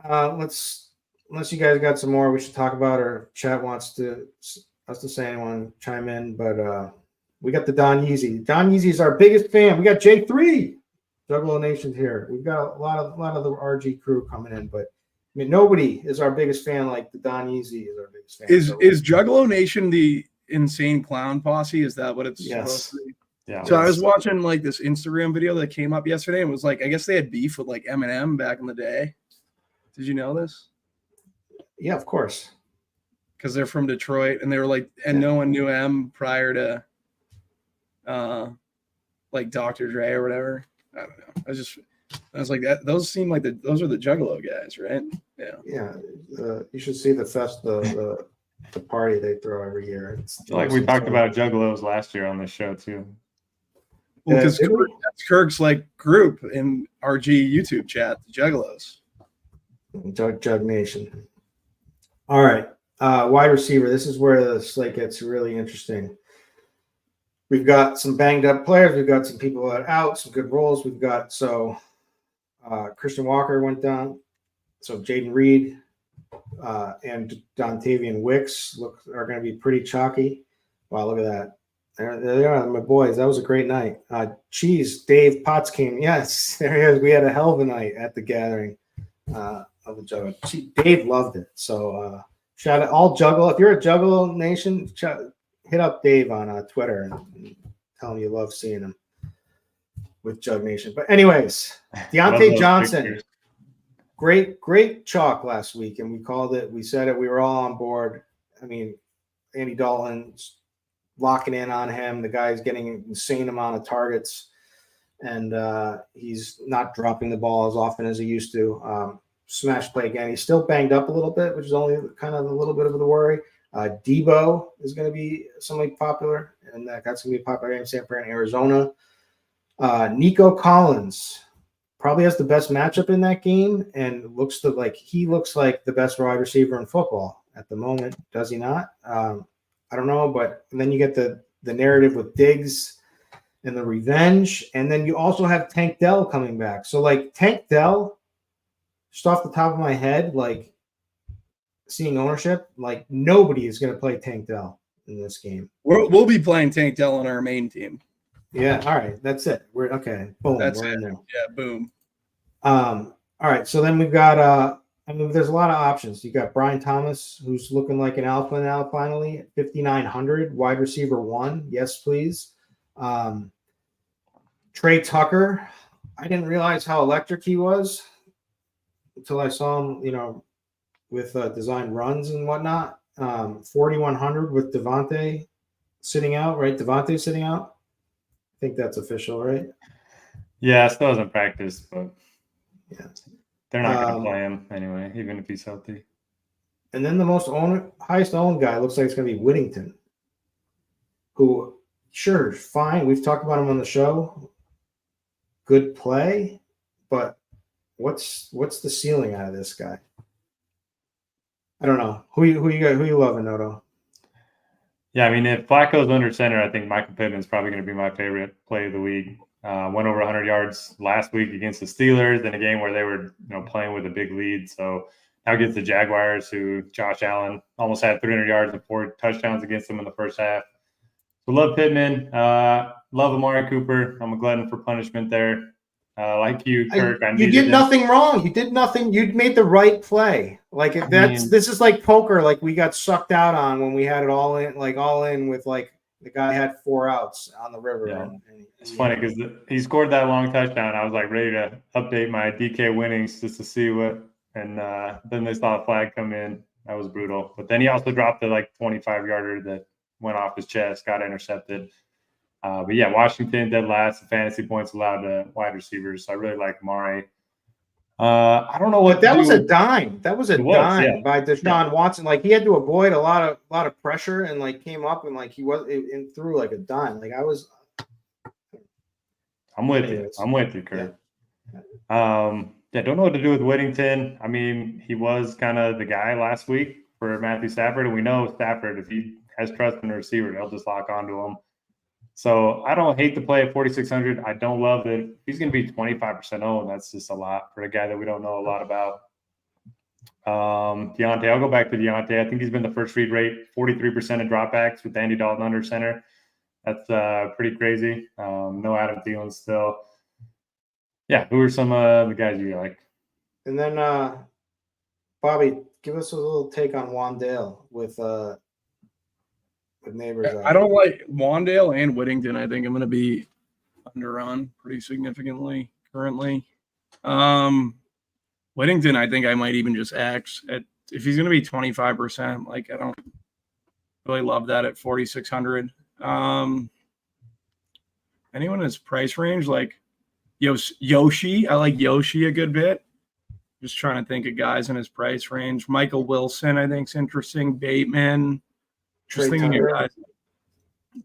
Unless you guys got some more we should talk about, or chat wants to say anyone chime in, but we got the Don Yeezy. Don Yeezy is our biggest fan. We got J3. Juggalo Nation's here. We've got a lot of the RG crew coming in, but I mean, nobody is our biggest fan like the Don Yeezy is our biggest fan. Is Juggalo Nation the insane clown posse? Is that what it's supposed to be? Yeah. So I was watching like this Instagram video that came up yesterday, and it was like, I guess they had beef with like Eminem back in the day. Did you know this? Yeah, of course. Because they're from Detroit, and they were like, and no one knew M prior to like Dr. Dre or whatever. I don't know. I was like, that. Those seem like those are the Juggalo guys, right? Yeah. Yeah. You should see the party they throw every year. Like we talked about Juggalos last year on this show too. Well, because that's Kirk's like group in RG YouTube chat, the Juggalos. Jug Nation. All right. Wide receiver. This is where the slate gets really interesting. We've got some banged up players. We've got some people that are out, some good roles. We've got Christian Walker went down. So Jaden Reed and Dontavian Wicks are going to be pretty chalky. Wow, look at that. There they are, my boys. That was a great night. Dave Potts came. Yes, there he is. We had a hell of a night at the gathering of the Juggalo. Dave loved it. So shout out all Juggalo. If you're a Juggalo Nation, hit up Dave on Twitter and tell him you love seeing him with Jug Nation. But anyways, Deontay Johnson, great chalk last week, and we called it. We said it. We were all on board. I mean, Andy Dalton's locking in on him. The guy's getting an insane amount of targets, and he's not dropping the ball as often as he used to. Smash play again. He's still banged up a little bit, which is only kind of a little bit of the worry. Debo is going to be somebody popular, and that's going to be popular in San Fran, Arizona. Nico Collins probably has the best matchup in that game, and he looks like the best wide receiver in football at the moment. Does he not? I don't know, but then you get the narrative with Diggs and the revenge, and then you also have Tank Dell coming back. So like Tank Dell just off the top of my head, like seeing ownership, like nobody is going to play Tank Dell in this game. We'll be playing Tank Dell on our main team. Yeah. All right. That's it. We're okay. Boom. That's we're it. in there. Yeah, boom. All right. So then we've got, I mean, there's a lot of options. You got Brian Thomas, who's looking like an alpha now, finally, 5,900, wide receiver 1. Yes, please. Trey Tucker. I didn't realize how electric he was until I saw him, with design runs and whatnot. 4,100 with Devontae sitting out, right? Devontae sitting out. I think that's official, right? Yeah, still hasn't practiced, but yeah, they're not going to play him anyway, even if he's healthy. And then the highest owned guy looks like it's going to be Whittington, who, sure, fine. We've talked about him on the show. Good play, but what's the ceiling out of this guy? I don't know. Who you loving, Noto? Yeah, I mean, if Flacco's under center, I think Michael Pittman's probably going to be my favorite play of the week. Went over 100 yards last week against the Steelers in a game where they were, playing with a big lead. So now gets the Jaguars, who Josh Allen almost had 300 yards and 4 touchdowns against them in the first half. So love Pittman. Love Amari Cooper. I'm a glutton for punishment there. Like you, Kirk. You did nothing wrong. You did nothing. You made the right play. Like this is like poker. Like we got sucked out on when we had it all in with like the guy had 4 outs on the river. Yeah. It's funny because he scored that long touchdown. I was like ready to update my DK winnings just to see what. And then they saw a flag come in. That was brutal. But then he also dropped the 25-yarder that went off his chest, got intercepted. But yeah, Washington dead last. The fantasy points allowed to wide receivers. So I really like Amari. I don't know what that was a dime. That was a dime by Deshaun Watson. Like he had to avoid a lot of pressure and came up and he was and threw like a dime. I'm with you, Kurt. Don't know what to do with Whittington. I mean, he was kind of the guy last week for Matthew Stafford, and we know Stafford, if he has trust in the receiver, they'll just lock onto him. So I don't hate the play at 4,600. I don't love that. If he's going to be 25% owned, that's just a lot for a guy that we don't know a lot about. Deontay, I'll go back to Deontay. I think he's been the first read rate, 43% of dropbacks with Andy Dalton under center. That's pretty crazy. No Adam Thielen still. Yeah, who are some of the guys you like? And then, Bobby, give us a little take on Wandale with neighbors. I don't like Wandale and Whittington. I think I'm going to be under on pretty significantly currently. Whittington, I think I might even just axe at if he's going to be 25%. I don't really love that at 4,600. Anyone in his price range, Yoshi? I like Yoshi a good bit. Just trying to think of guys in his price range. Michael Wilson, I think, is interesting. Bateman. Just thinking of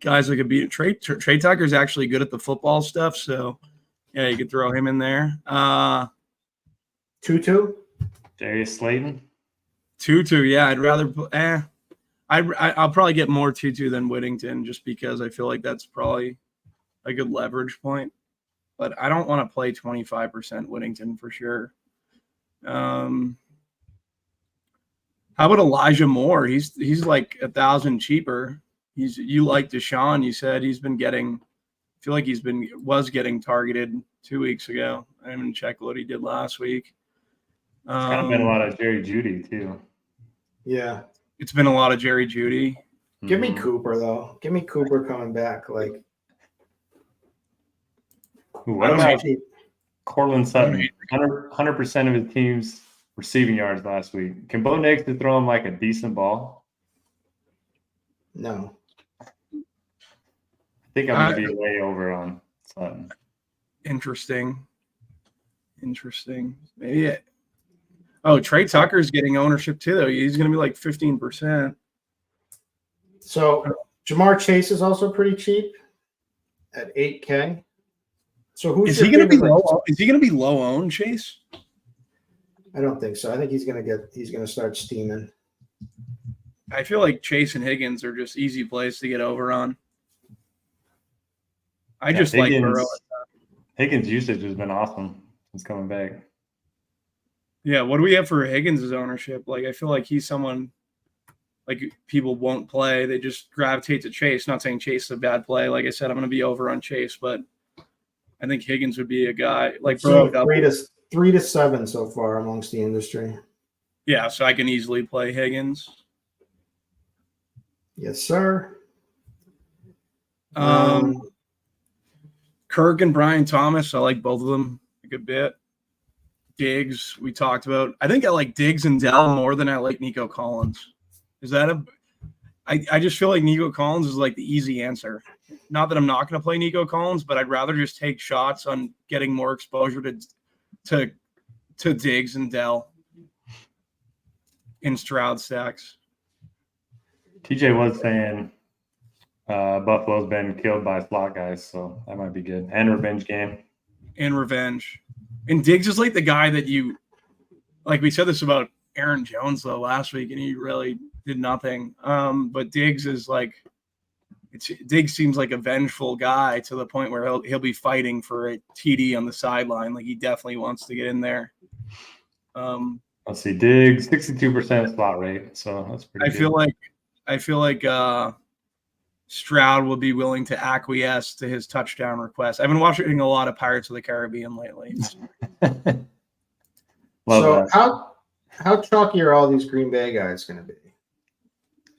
guys that could be Trey Tucker's actually good at the football stuff, so yeah, you could throw him in there. Tutu, Darius Slayton, Tutu. Yeah, I'd rather. I'll probably get more Tutu than Whittington, just because I feel like that's probably a good leverage point. But I don't want to play 25% Whittington for sure. How about Elijah Moore? He's like 1,000 cheaper. You like Deshaun? You said he's been getting. I feel like was getting targeted 2 weeks ago. I haven't checked what he did last week. It's kind of been a lot of Jerry Jeudy too. Yeah, it's been a lot of Jerry Jeudy. Give me Cooper though. Give me Cooper coming back. What about Cortland Sutton? 100% of his team's receiving yards last week. Can Bo Nix throw him a decent ball? No. I think I'm going to be way over on Sutton. Interesting. Maybe. Trey Tucker's getting ownership too, though. He's going to be 15%. So Jamar Chase is also pretty cheap at 8K. So who's is he going to be low? Is he going to be low owned, Chase? I don't think so. I think he's going to start steaming. I feel like Chase and Higgins are just easy plays to get over on. I just like Burrow. Higgins' usage has been awesome since coming back. Yeah, what do we have for Higgins' ownership? Like, I feel like he's someone like people won't play. They just gravitate to Chase. Not saying Chase is a bad play. Like I said, I'm going to be over on Chase, but I think Higgins would be a guy like So 3-7 so far amongst the industry. Yeah, so I can easily play Higgins. Yes, sir. Kirk and Brian Thomas, I like both of them a good bit. Diggs, we talked about. I think I like Diggs and Dell more than I like Nico Collins. Is that I just feel like Nico Collins is like the easy answer. Not that I'm not going to play Nico Collins, but I'd rather just take shots on getting more exposure to Diggs and Dell in Stroud stacks. TJ was saying Buffalo's been killed by slot guys, so that might be good. And revenge game. And revenge. And Diggs is like the guy that you – like we said this about Aaron Jones, though, last week, and he really did nothing. But Diggs is like – Diggs seems like a vengeful guy to the point where he'll be fighting for a TD on the sideline. Like he definitely wants to get in there. Let's see. Diggs, 62% slot rate, so that's pretty good. I feel like Stroud will be willing to acquiesce to his touchdown request. I've been watching a lot of Pirates of the Caribbean lately. So how chalky are all these Green Bay guys going to be?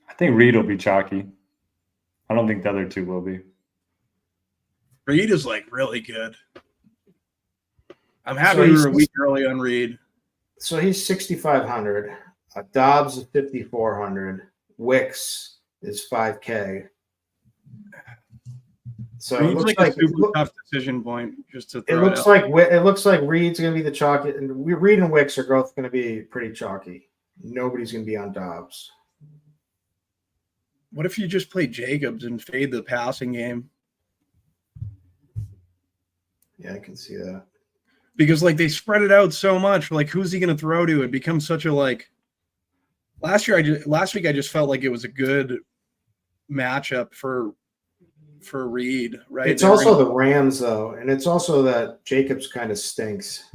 I think Reed will be chalky. I don't think the other two will be. Reed is like really good. I'm happy we were a week early on Reed. So he's 6,500. Dobbs is 5,400. Wicks is 5K. So Reed's it looks like a super tough decision point. Just to throw it looks like Reed's going to be the chalky, and Reed and Wicks are both going to be pretty chalky. Nobody's going to be on Dobbs. What if you just play Jacobs and fade the passing game? Yeah, I can see that. Because like they spread it out so much. Like who's he going to throw to? It becomes such a like. Last week I just felt like it was a good matchup for Reed, right? It's also the Rams though, and it's also that Jacobs kind of stinks,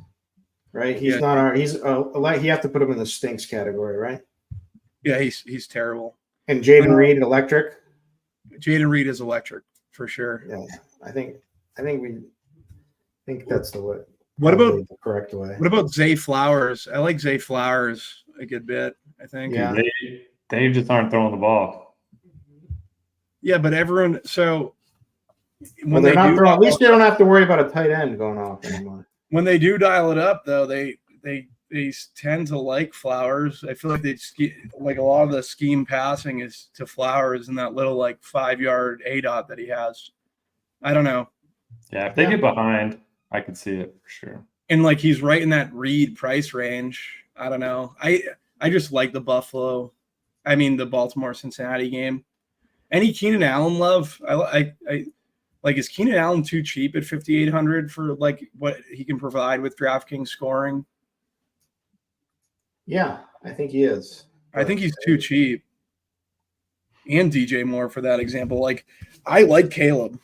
right? He's not our. He's like you have to put him in the stinks category, right? Yeah, he's terrible. And Jaden Reed electric. Jaden Reed is electric for sure. Yeah, I think that's the way. What about the correct way? What about Zay Flowers? I like Zay Flowers a good bit. I think. Yeah. They just aren't throwing the ball. Yeah, but everyone. So when they're not throwing, at least they don't have to worry about a tight end going off anymore. When they do dial it up, though, they tend to like Flowers. I feel like like a lot of the scheme passing is to Flowers in that little like 5-yard ADOT that he has. I don't know. Yeah, if they get behind, I could see it for sure. And like he's right in that Reed price range. I don't know. I just like the the Baltimore Cincinnati game. Any Keenan Allen love? I like, is Keenan Allen too cheap at 5,800 for like what he can provide with DraftKings scoring? Yeah, I think he is. I think he's too cheap. And DJ Moore for that example. Like, I like Caleb.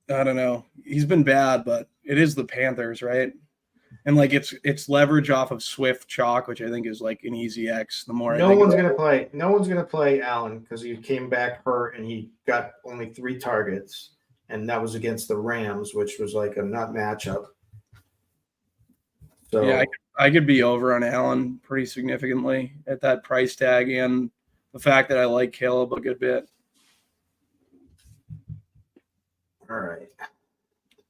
I don't know. He's been bad, but it is the Panthers, right? And like it's leverage off of Swift chalk, which I think is like an easy X. The more no one's gonna play Allen because he came back hurt and he got only 3 targets, and that was against the Rams, which was like a nut matchup. So yeah, I could be over on Allen pretty significantly at that price tag, and the fact that I like Caleb a good bit. All right,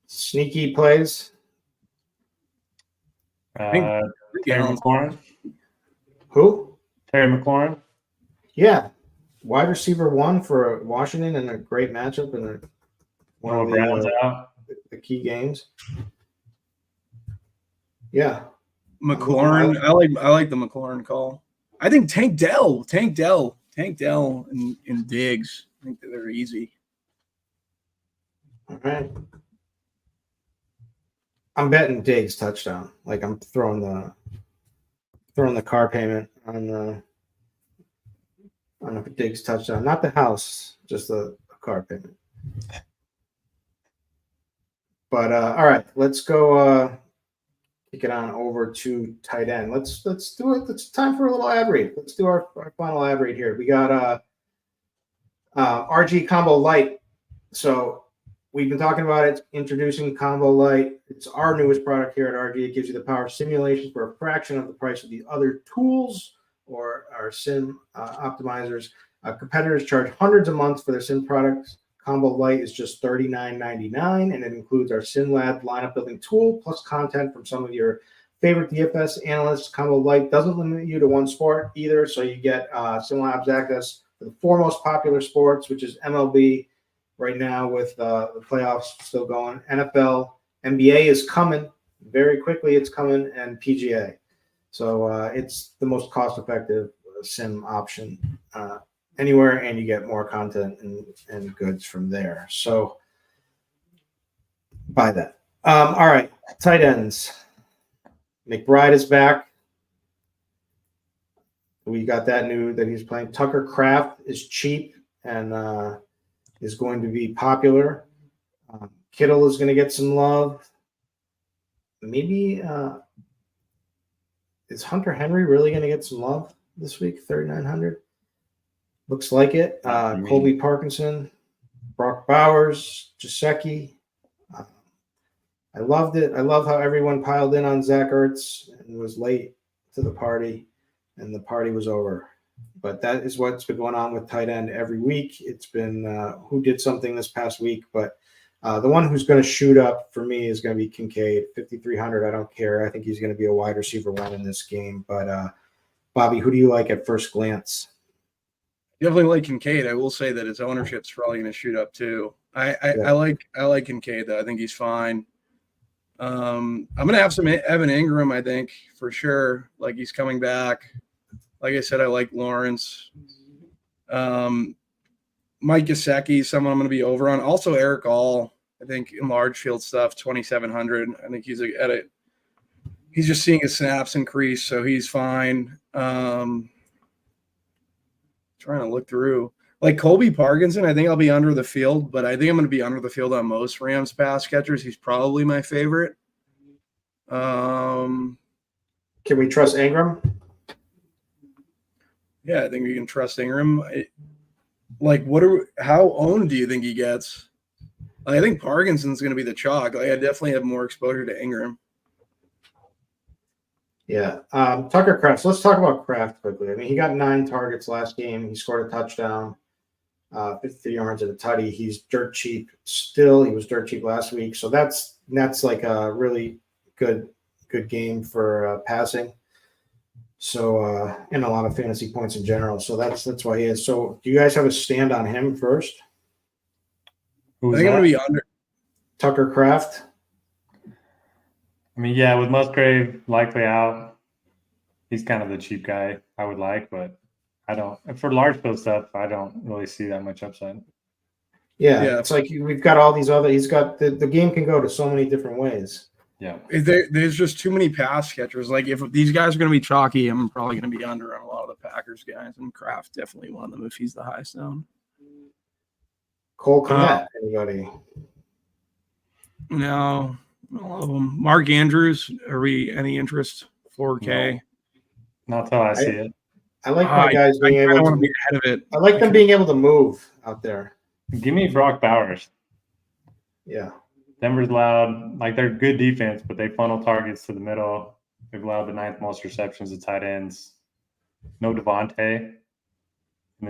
sneaky plays. Terry McLaurin. Who? Terry McLaurin. Yeah, wide receiver 1 for Washington and a great matchup in one of the key games. Yeah, McLaurin. I like the McLaurin call. I think Tank Dell, and Diggs. I think that they're easy. All right. I'm betting Diggs touchdown. Like I'm throwing the car payment on a Diggs touchdown, not the house, just the car payment. But all right, let's go. kick it on over to tight end. Let's do it. It's time for a little ad read. Let's do our final ad read here. We got RG Combo Light. So we've been talking about it, introducing Combo Light. It's our newest product here at RG. It gives you the power of simulation for a fraction of the price of the other tools or our sim optimizers. Competitors charge hundreds a month for their sim products. Combo Light is just $39.99, and it includes our SimLabs lineup building tool plus content from some of your favorite DFS analysts. Combo Light doesn't limit you to one sport either, so you get SimLabs access to the four most popular sports, which is MLB right now with the playoffs still going. NFL, NBA is coming very quickly. It's coming, and PGA. So it's the most cost-effective sim option anywhere, and you get more content and goods from there. So buy that. All right, tight ends. McBride is back. We got that new that he's playing. Tucker Kraft is cheap and is going to be popular. Kittle is going to get some love. Maybe is Hunter Henry really going to get some love this week? 3,900. Looks like it. Colby Parkinson, Brock Bowers, Jaceki. I loved it. I love how everyone piled in on Zach Ertz and was late to the party, and the party was over. But that is what's been going on with tight end every week. It's been who did something this past week, but the one who's going to shoot up for me is going to be Kincaid, 5,300. I don't care. I think he's going to be a wide receiver one in this game. But Bobby, who do you like at first glance? Definitely like Kincaid. I will say that his ownership's probably going to shoot up too. I like Kincaid though. I think he's fine. I'm going to have some Evan Ingram, I think, for sure. Like he's coming back. Like I said, I like Lawrence. Mike Gesicki, someone I'm going to be over on. Also Eric All, I think in large field stuff, 2,700. I think he's he's just seeing his snaps increase, so he's fine. Trying to look through. Like Colby Parkinson, I think I'll be under the field, but I think I'm going to be under the field on most Rams pass catchers. He's probably my favorite. Can we trust Ingram? Yeah, I think we can trust Ingram. How owned do you think he gets? I think Parkinson's going to be the chalk. I definitely have more exposure to Ingram. Yeah. Tucker Kraft. So let's talk about Kraft quickly. I mean, he got 9 targets last game. He scored a touchdown, 53 yards at a tutty. He's dirt cheap still. He was dirt cheap last week. So that's like a really good game for passing. So and a lot of fantasy points in general. So that's why he is. So do you guys have a stand on him first? I think I'm going to be under. Tucker Kraft. I mean, yeah, with Musgrave likely out, he's kind of the cheap guy I would like, but I don't. For large field stuff, I don't really see that much upside. Yeah, it's like we've got all these other. He's got the game can go to so many different ways. Yeah, there's just too many pass catchers. Like if these guys are going to be chalky, I'm probably going to be under on a lot of the Packers guys, and Kraft definitely one of them if he's the highest owned. Cole Kmet, anybody? No. All of them. Mark Andrews, are we any interest? 4K. No. Not till I see it. I like my guys being able to be ahead of it. I like them being able to move out there. Give me Brock Bowers. Yeah. Denver's allowed, like they're good defense, but they funnel targets to the middle. They've allowed the 9th most receptions to tight ends. No Devontae.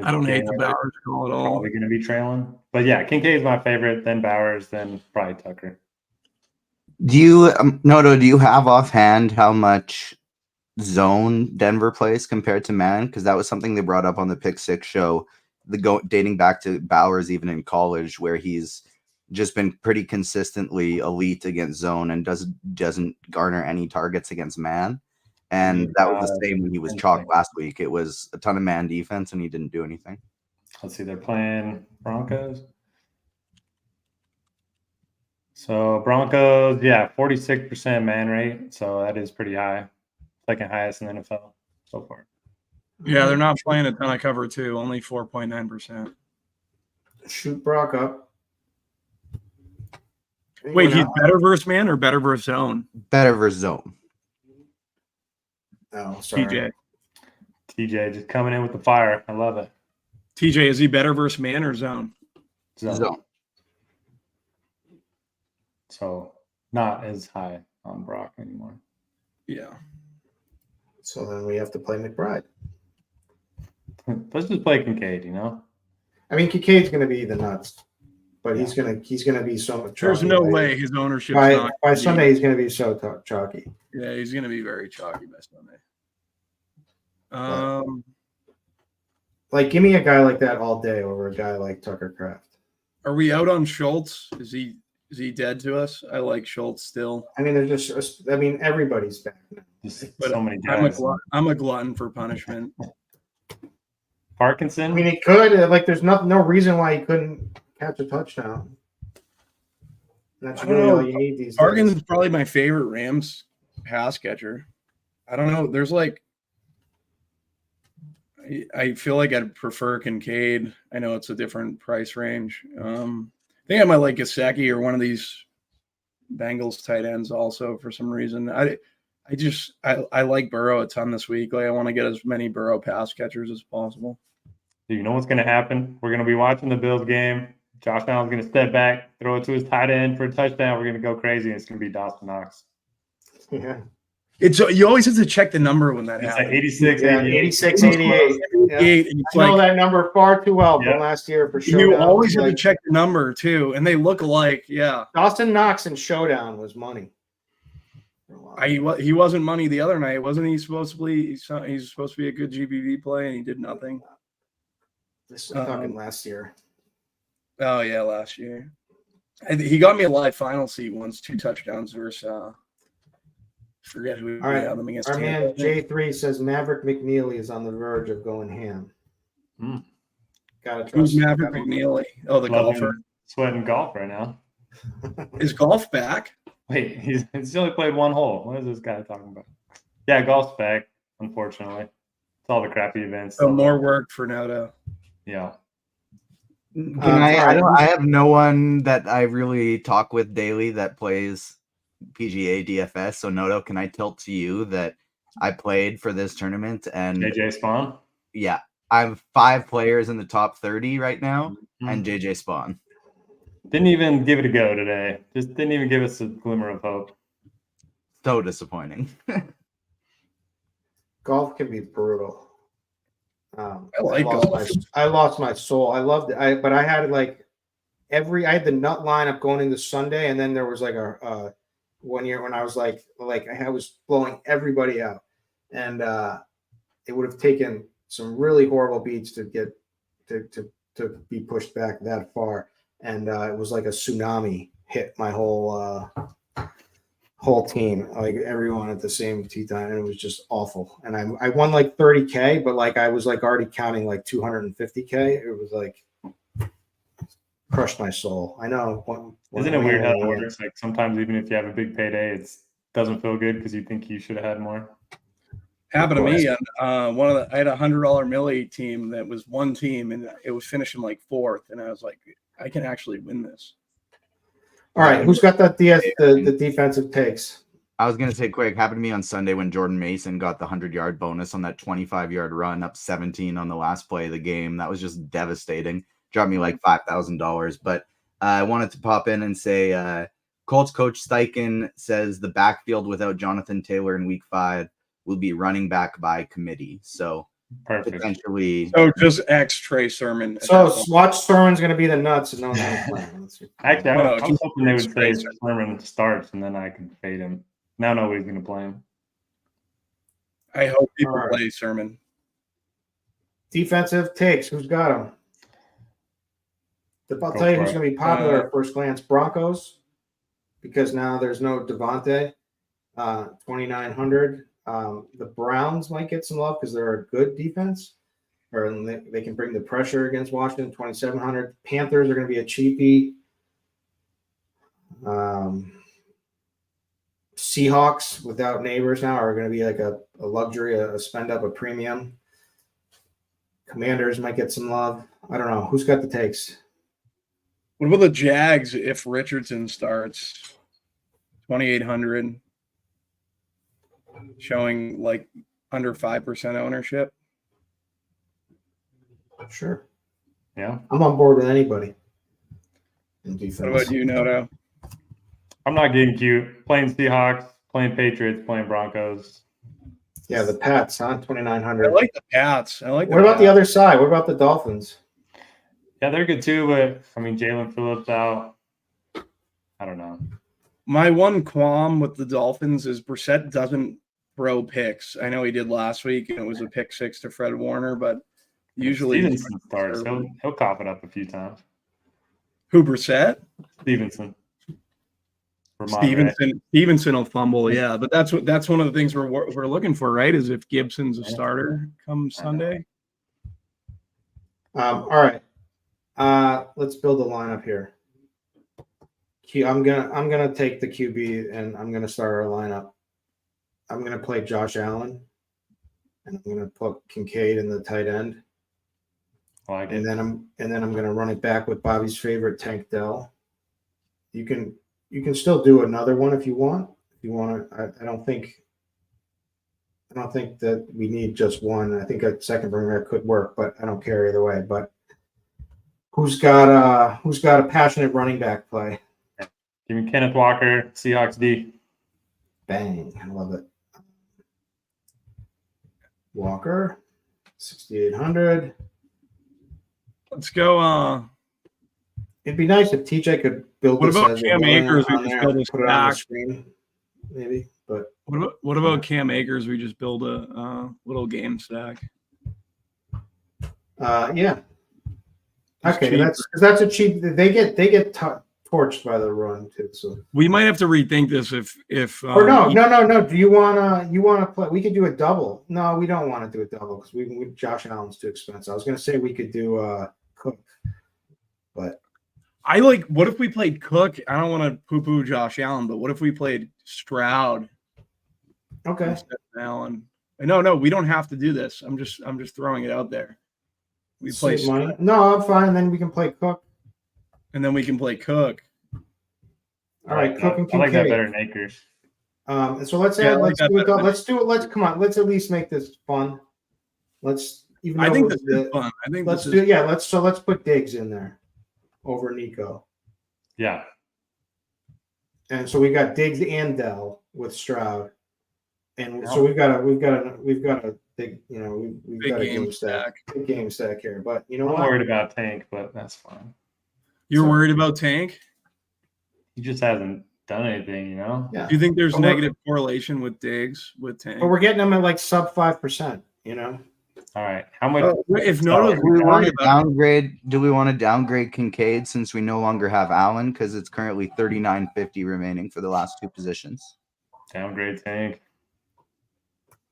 I don't hate the Bowers call at all. Probably going to be trailing. But yeah, Kincaid's my favorite, then Bowers, then probably Tucker. Do you, Noto, do you have offhand how much zone Denver plays compared to man? Because that was something they brought up on the Pick Six show, dating back to Bowers even in college, where he's just been pretty consistently elite against zone and doesn't garner any targets against man. And that was the same when he was chalked last week. It was a ton of man defense, and he didn't do anything. Let's see, they're playing Broncos. So Broncos, 46% man rate. So that is pretty high. Second highest in the NFL so far. Yeah, they're not playing a ton of cover too, only 4.9%. Shoot Brock up. Wait, he's better versus man or better versus zone? Better versus zone. Oh, sorry. TJ. just coming in with the fire. I love it. TJ, is he better versus man or zone? Zone. So not as high on Brock anymore. Yeah. So then we have to play McBride. Let's just play Kincaid, you know? I mean, Kincaid's going to be the nuts, but he's gonna be so much. There's chalky. no way his ownership by Sunday he's going to be so chalky. Yeah, he's going to be very chalky by Sunday. Like, give me a guy like that all day over a guy like Tucker Kraft. Are we out on Schultz? Is he dead to us? I like Schultz still. I mean, they're just. I mean, everybody's back now. But so many guys. I'm a glutton for punishment. Parkinson. I mean, he could. Like, there's no reason why he couldn't catch a touchdown. That's really all you need these days. Parkinson is probably my favorite Rams pass catcher. I don't know. There's like, I feel like I'd prefer Kincaid. I know it's a different price range. I think I might like Gesicki or one of these Bengals tight ends also for some reason. I like Burrow a ton this week. Like, I want to get as many Burrow pass catchers as possible. You know what's going to happen? We're going to be watching the Bills game. Josh Allen's going to step back, throw it to his tight end for a touchdown. We're going to go crazy, and it's going to be Dawson Knox. Yeah. You always have to check the number when that It's happens. like 86, Yeah, 86, 88. Yeah. I know that number far too well from last year for sure. You always have to check the number too, and they look alike. Yeah, Dawson Knox in Showdown was money. He wasn't money the other night, wasn't he? Supposed to be he's supposed to be a good GPP play, and he did nothing. This is talking last year. Oh yeah, last year. He got me a live final seat once, 2 touchdowns versus. Forget who. All right, had them against. our man J3 says Maverick McNeely is on the verge of going ham. Gotta trust. Who's Maverick McNeely? Oh, the golfer. Sweating golf right now. Is golf back? Wait, he's only played 1 hole. What is this guy talking about? Yeah, golf's back, unfortunately. It's all the crappy events. So more work for Noto. Yeah. I have no one that I really talk with daily that plays PGA DFS. So Noto, can I tilt to you that I played for this tournament and JJ Spawn? Yeah. I have 5 players in the top 30 right now and JJ Spawn. Didn't even give it a go today. Just didn't even give us a glimmer of hope. So disappointing. Golf can be brutal. I like golf. I lost my soul. I loved it. But I had I had the nut lineup going into Sunday, and then there was like a 1 year when I was like I was blowing everybody out, and it would have taken some really horrible beats to get to be pushed back that far, and it was like a tsunami hit my whole team, like everyone at the same time, and it was just awful. And I won like 30K, but like I was like already counting like 250K. It was like crushed my soul. I know. Isn't it weird how it works? Like sometimes even if you have a big payday, it doesn't feel good because you think you should have had more. Happened to me. And I had a $100 Millie team that was one team, and it was finishing like 4th, and I was like, I can actually win this. All right, who's got the defensive takes? I was going to say quick, happened to me on Sunday when Jordan Mason got the 100-yard bonus on that 25-yard run, up 17 on the last play of the game. That was just devastating. Dropped me like $5,000. But I wanted to pop in and say Colts coach Steichen says the backfield without Jonathan Taylor in week 5 will be running back by committee. So potentially. So just X Trey Sermon. So watch Sermon's going to be the nuts. And no one's going to play him. Actually, I was hoping they would say Sermon starts and then I can fade him. Now nobody's going to play him. I hope people play Sermon. Defensive takes. Who's got them? I'll tell you who's going to be popular at first glance. Broncos, because now there's no Devontae. 2,900. The Browns might get some love because they're a good defense, or they can bring the pressure against Washington. 2,700. Panthers are going to be a cheapie. Seahawks without Neighbors now are going to be like a luxury, a spend up, a premium. Commanders might get some love. I don't know. Who's got the takes? What about the Jags if Richardson starts? 2,800. Showing like under 5% ownership. Sure. Yeah. I'm on board with anybody in defense. What about you, Noto? I'm not getting cute. Playing Seahawks, playing Patriots, playing Broncos. Yeah, the Pats, huh? I 2,900. like the Pats. What about the other side? What about the Dolphins? Yeah, they're good too, but I mean, Jalen Phillips out. I don't know. My one qualm with the Dolphins is Brissett doesn't throw picks. I know he did last week, and it was a pick 6 to Fred Warner, but usually Stevenson starts. He'll cough it up a few times. Who, Brissett? Stevenson. Stevenson will fumble, yeah. But that's one of the things we're looking for, right? Is if Gibson's a starter come Sunday. All right. Let's build a lineup here. I'm gonna take the QB and I'm gonna start our lineup. I'm gonna play Josh Allen, and I'm gonna put Kincaid in the tight end. And then I'm gonna run it back with Bobby's favorite, Tank Dell. You can still do another one if you want. If you want to, I don't think that we need just one. I think a second running back could work, but I don't care either way. But who's got a passionate running back play? Give me Kenneth Walker, Seahawks D. Bang. I love it. Walker, 6,800. Let's go. It'd be nice if TJ could build What this about as Cam a Akers? on We just there, build this put it on the back. screen, maybe. But What about Cam Akers? We just build a little game stack. yeah. It's Okay, cheap. that's a cheap. They get torched by the run too. So We might have to rethink this if or no. Do you wanna play? We could do a double. No, we don't want to do a double because we Josh Allen's too expensive. I was gonna say we could do Cook, but I like. What if we played Cook? I don't want to poo-poo Josh Allen, but what if we played Stroud okay. instead of Allen? No, we don't have to do this. I'm just throwing it out there. We play Save money. No, I'm fine. Then we can play Cook. and then we can play Cook. All right, Cook and I like that Kincaid. better than Akers. So let's Yeah, I add. like that better. Let's come on. Let's at least make this fun. I think this is fun. I think Let's this do. is Yeah. Let's put Diggs in there over Nico. Yeah. And so we got Diggs and Dell with Stroud, and so we've got a big, we've big got a game game stack, big game stack here. But you know I'm what? worried about Tank, but that's fine. You're worried about Tank? He just hasn't done anything, Yeah. Do you think there's But we're- negative correlation with Diggs with Tank? But we're getting them at like sub 5%. All right. How much? If So, Noto's Do we want worried to about downgrade? Do we want to downgrade Kincaid since we no longer have Allen because it's currently 39.50 remaining for the last two positions? Downgrade Tank.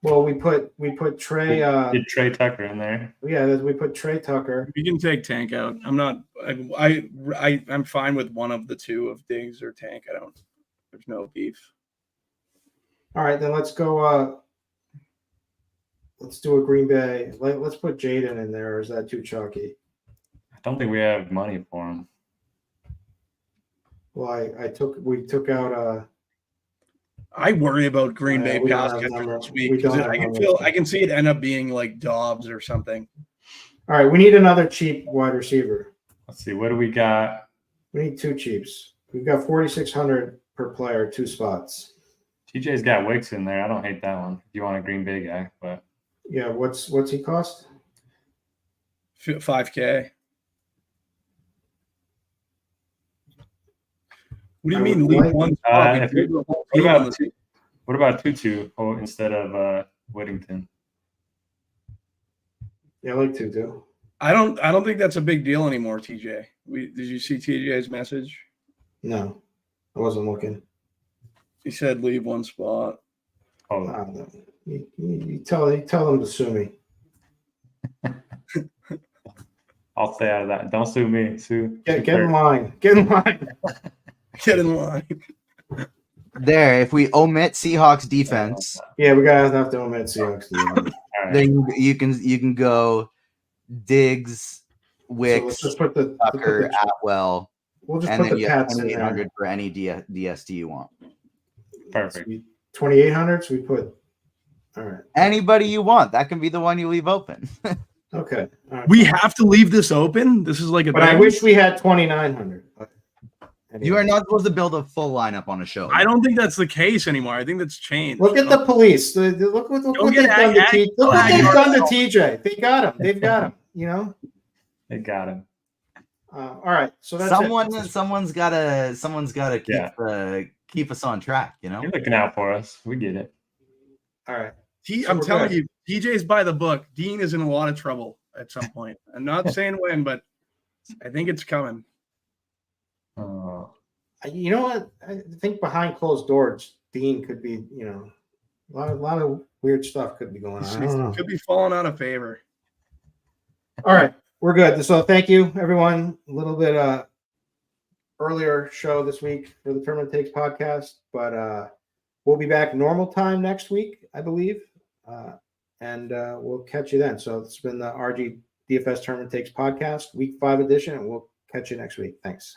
Well, we put Trey. Get Trey Tucker in there. Yeah, we put Trey Tucker. we can take Tank out. I'm not. I'm fine with one of the two of Diggs or Tank. There's no beef. All right, then let's go. Let's do a Green Bay. Let's put Jaden in there. Or is that too chalky? I don't think we have money for him. Well, we took out. I worry about Green Bay we don't pass have catchers numbers. this We week. don't 'Cause have I numbers. can see it end up being like Dobbs or something. All right, we need another cheap wide receiver. Let's see. What do we got? We need two cheaps. We've got 4,600 per player, 2 spots. TJ's got Wicks in there. I don't hate that one. If you want a Green Bay guy, but Yeah, what's he cost? 5K. What do you I mean would leave like- one spot? if We you- do the whole what team on about the team. what about Tutu instead of Whittington? Yeah, I like Tutu. I don't think that's a big deal anymore, TJ. Did you see TJ's message? No, I wasn't looking. He said leave one spot. Oh, No. You tell them to sue me. I'll stay out of that. Don't sue me. Sue. Get in line. Get in line. Get in line. There, if we omit Seahawks defense, Yeah, we gotta have to omit Seahawks. All right. then you can go Diggs, So Wicks, let's just put the Tucker, Atwell, we'll just and put then the you have Pats in there. 2,800 for any DST you want. Perfect. 2,800. So we put All right. Anybody you want. That can be the one you leave open. Okay. All right. We have to leave this open. This is like a. But I wish we had 2,900. You are not supposed to build a full lineup on a show. I don't think that's the case anymore. I think that's changed. Look at the police. Look what they've done to TJ. Look what they've done to TJ. They got him. They've got him. You know. They got him. All right. So that's someone's gotta keep us on track. You know. You're looking out for us. We get it. All right. I'm telling you, TJ's by the book. Dean is in a lot of trouble at some point. I'm not saying when, but I think it's coming. You know what? I think behind closed doors, Dean could be, you know, a lot of weird stuff could be going on. I don't know. Could be falling out of favor. All right, we're good. So thank you, everyone. A little bit earlier show this week for the Tournament Takes podcast, but we'll be back normal time next week, I believe, and we'll catch you then. So it's been the RG DFS Tournament Takes podcast, week 5 edition, and we'll catch you next week. Thanks.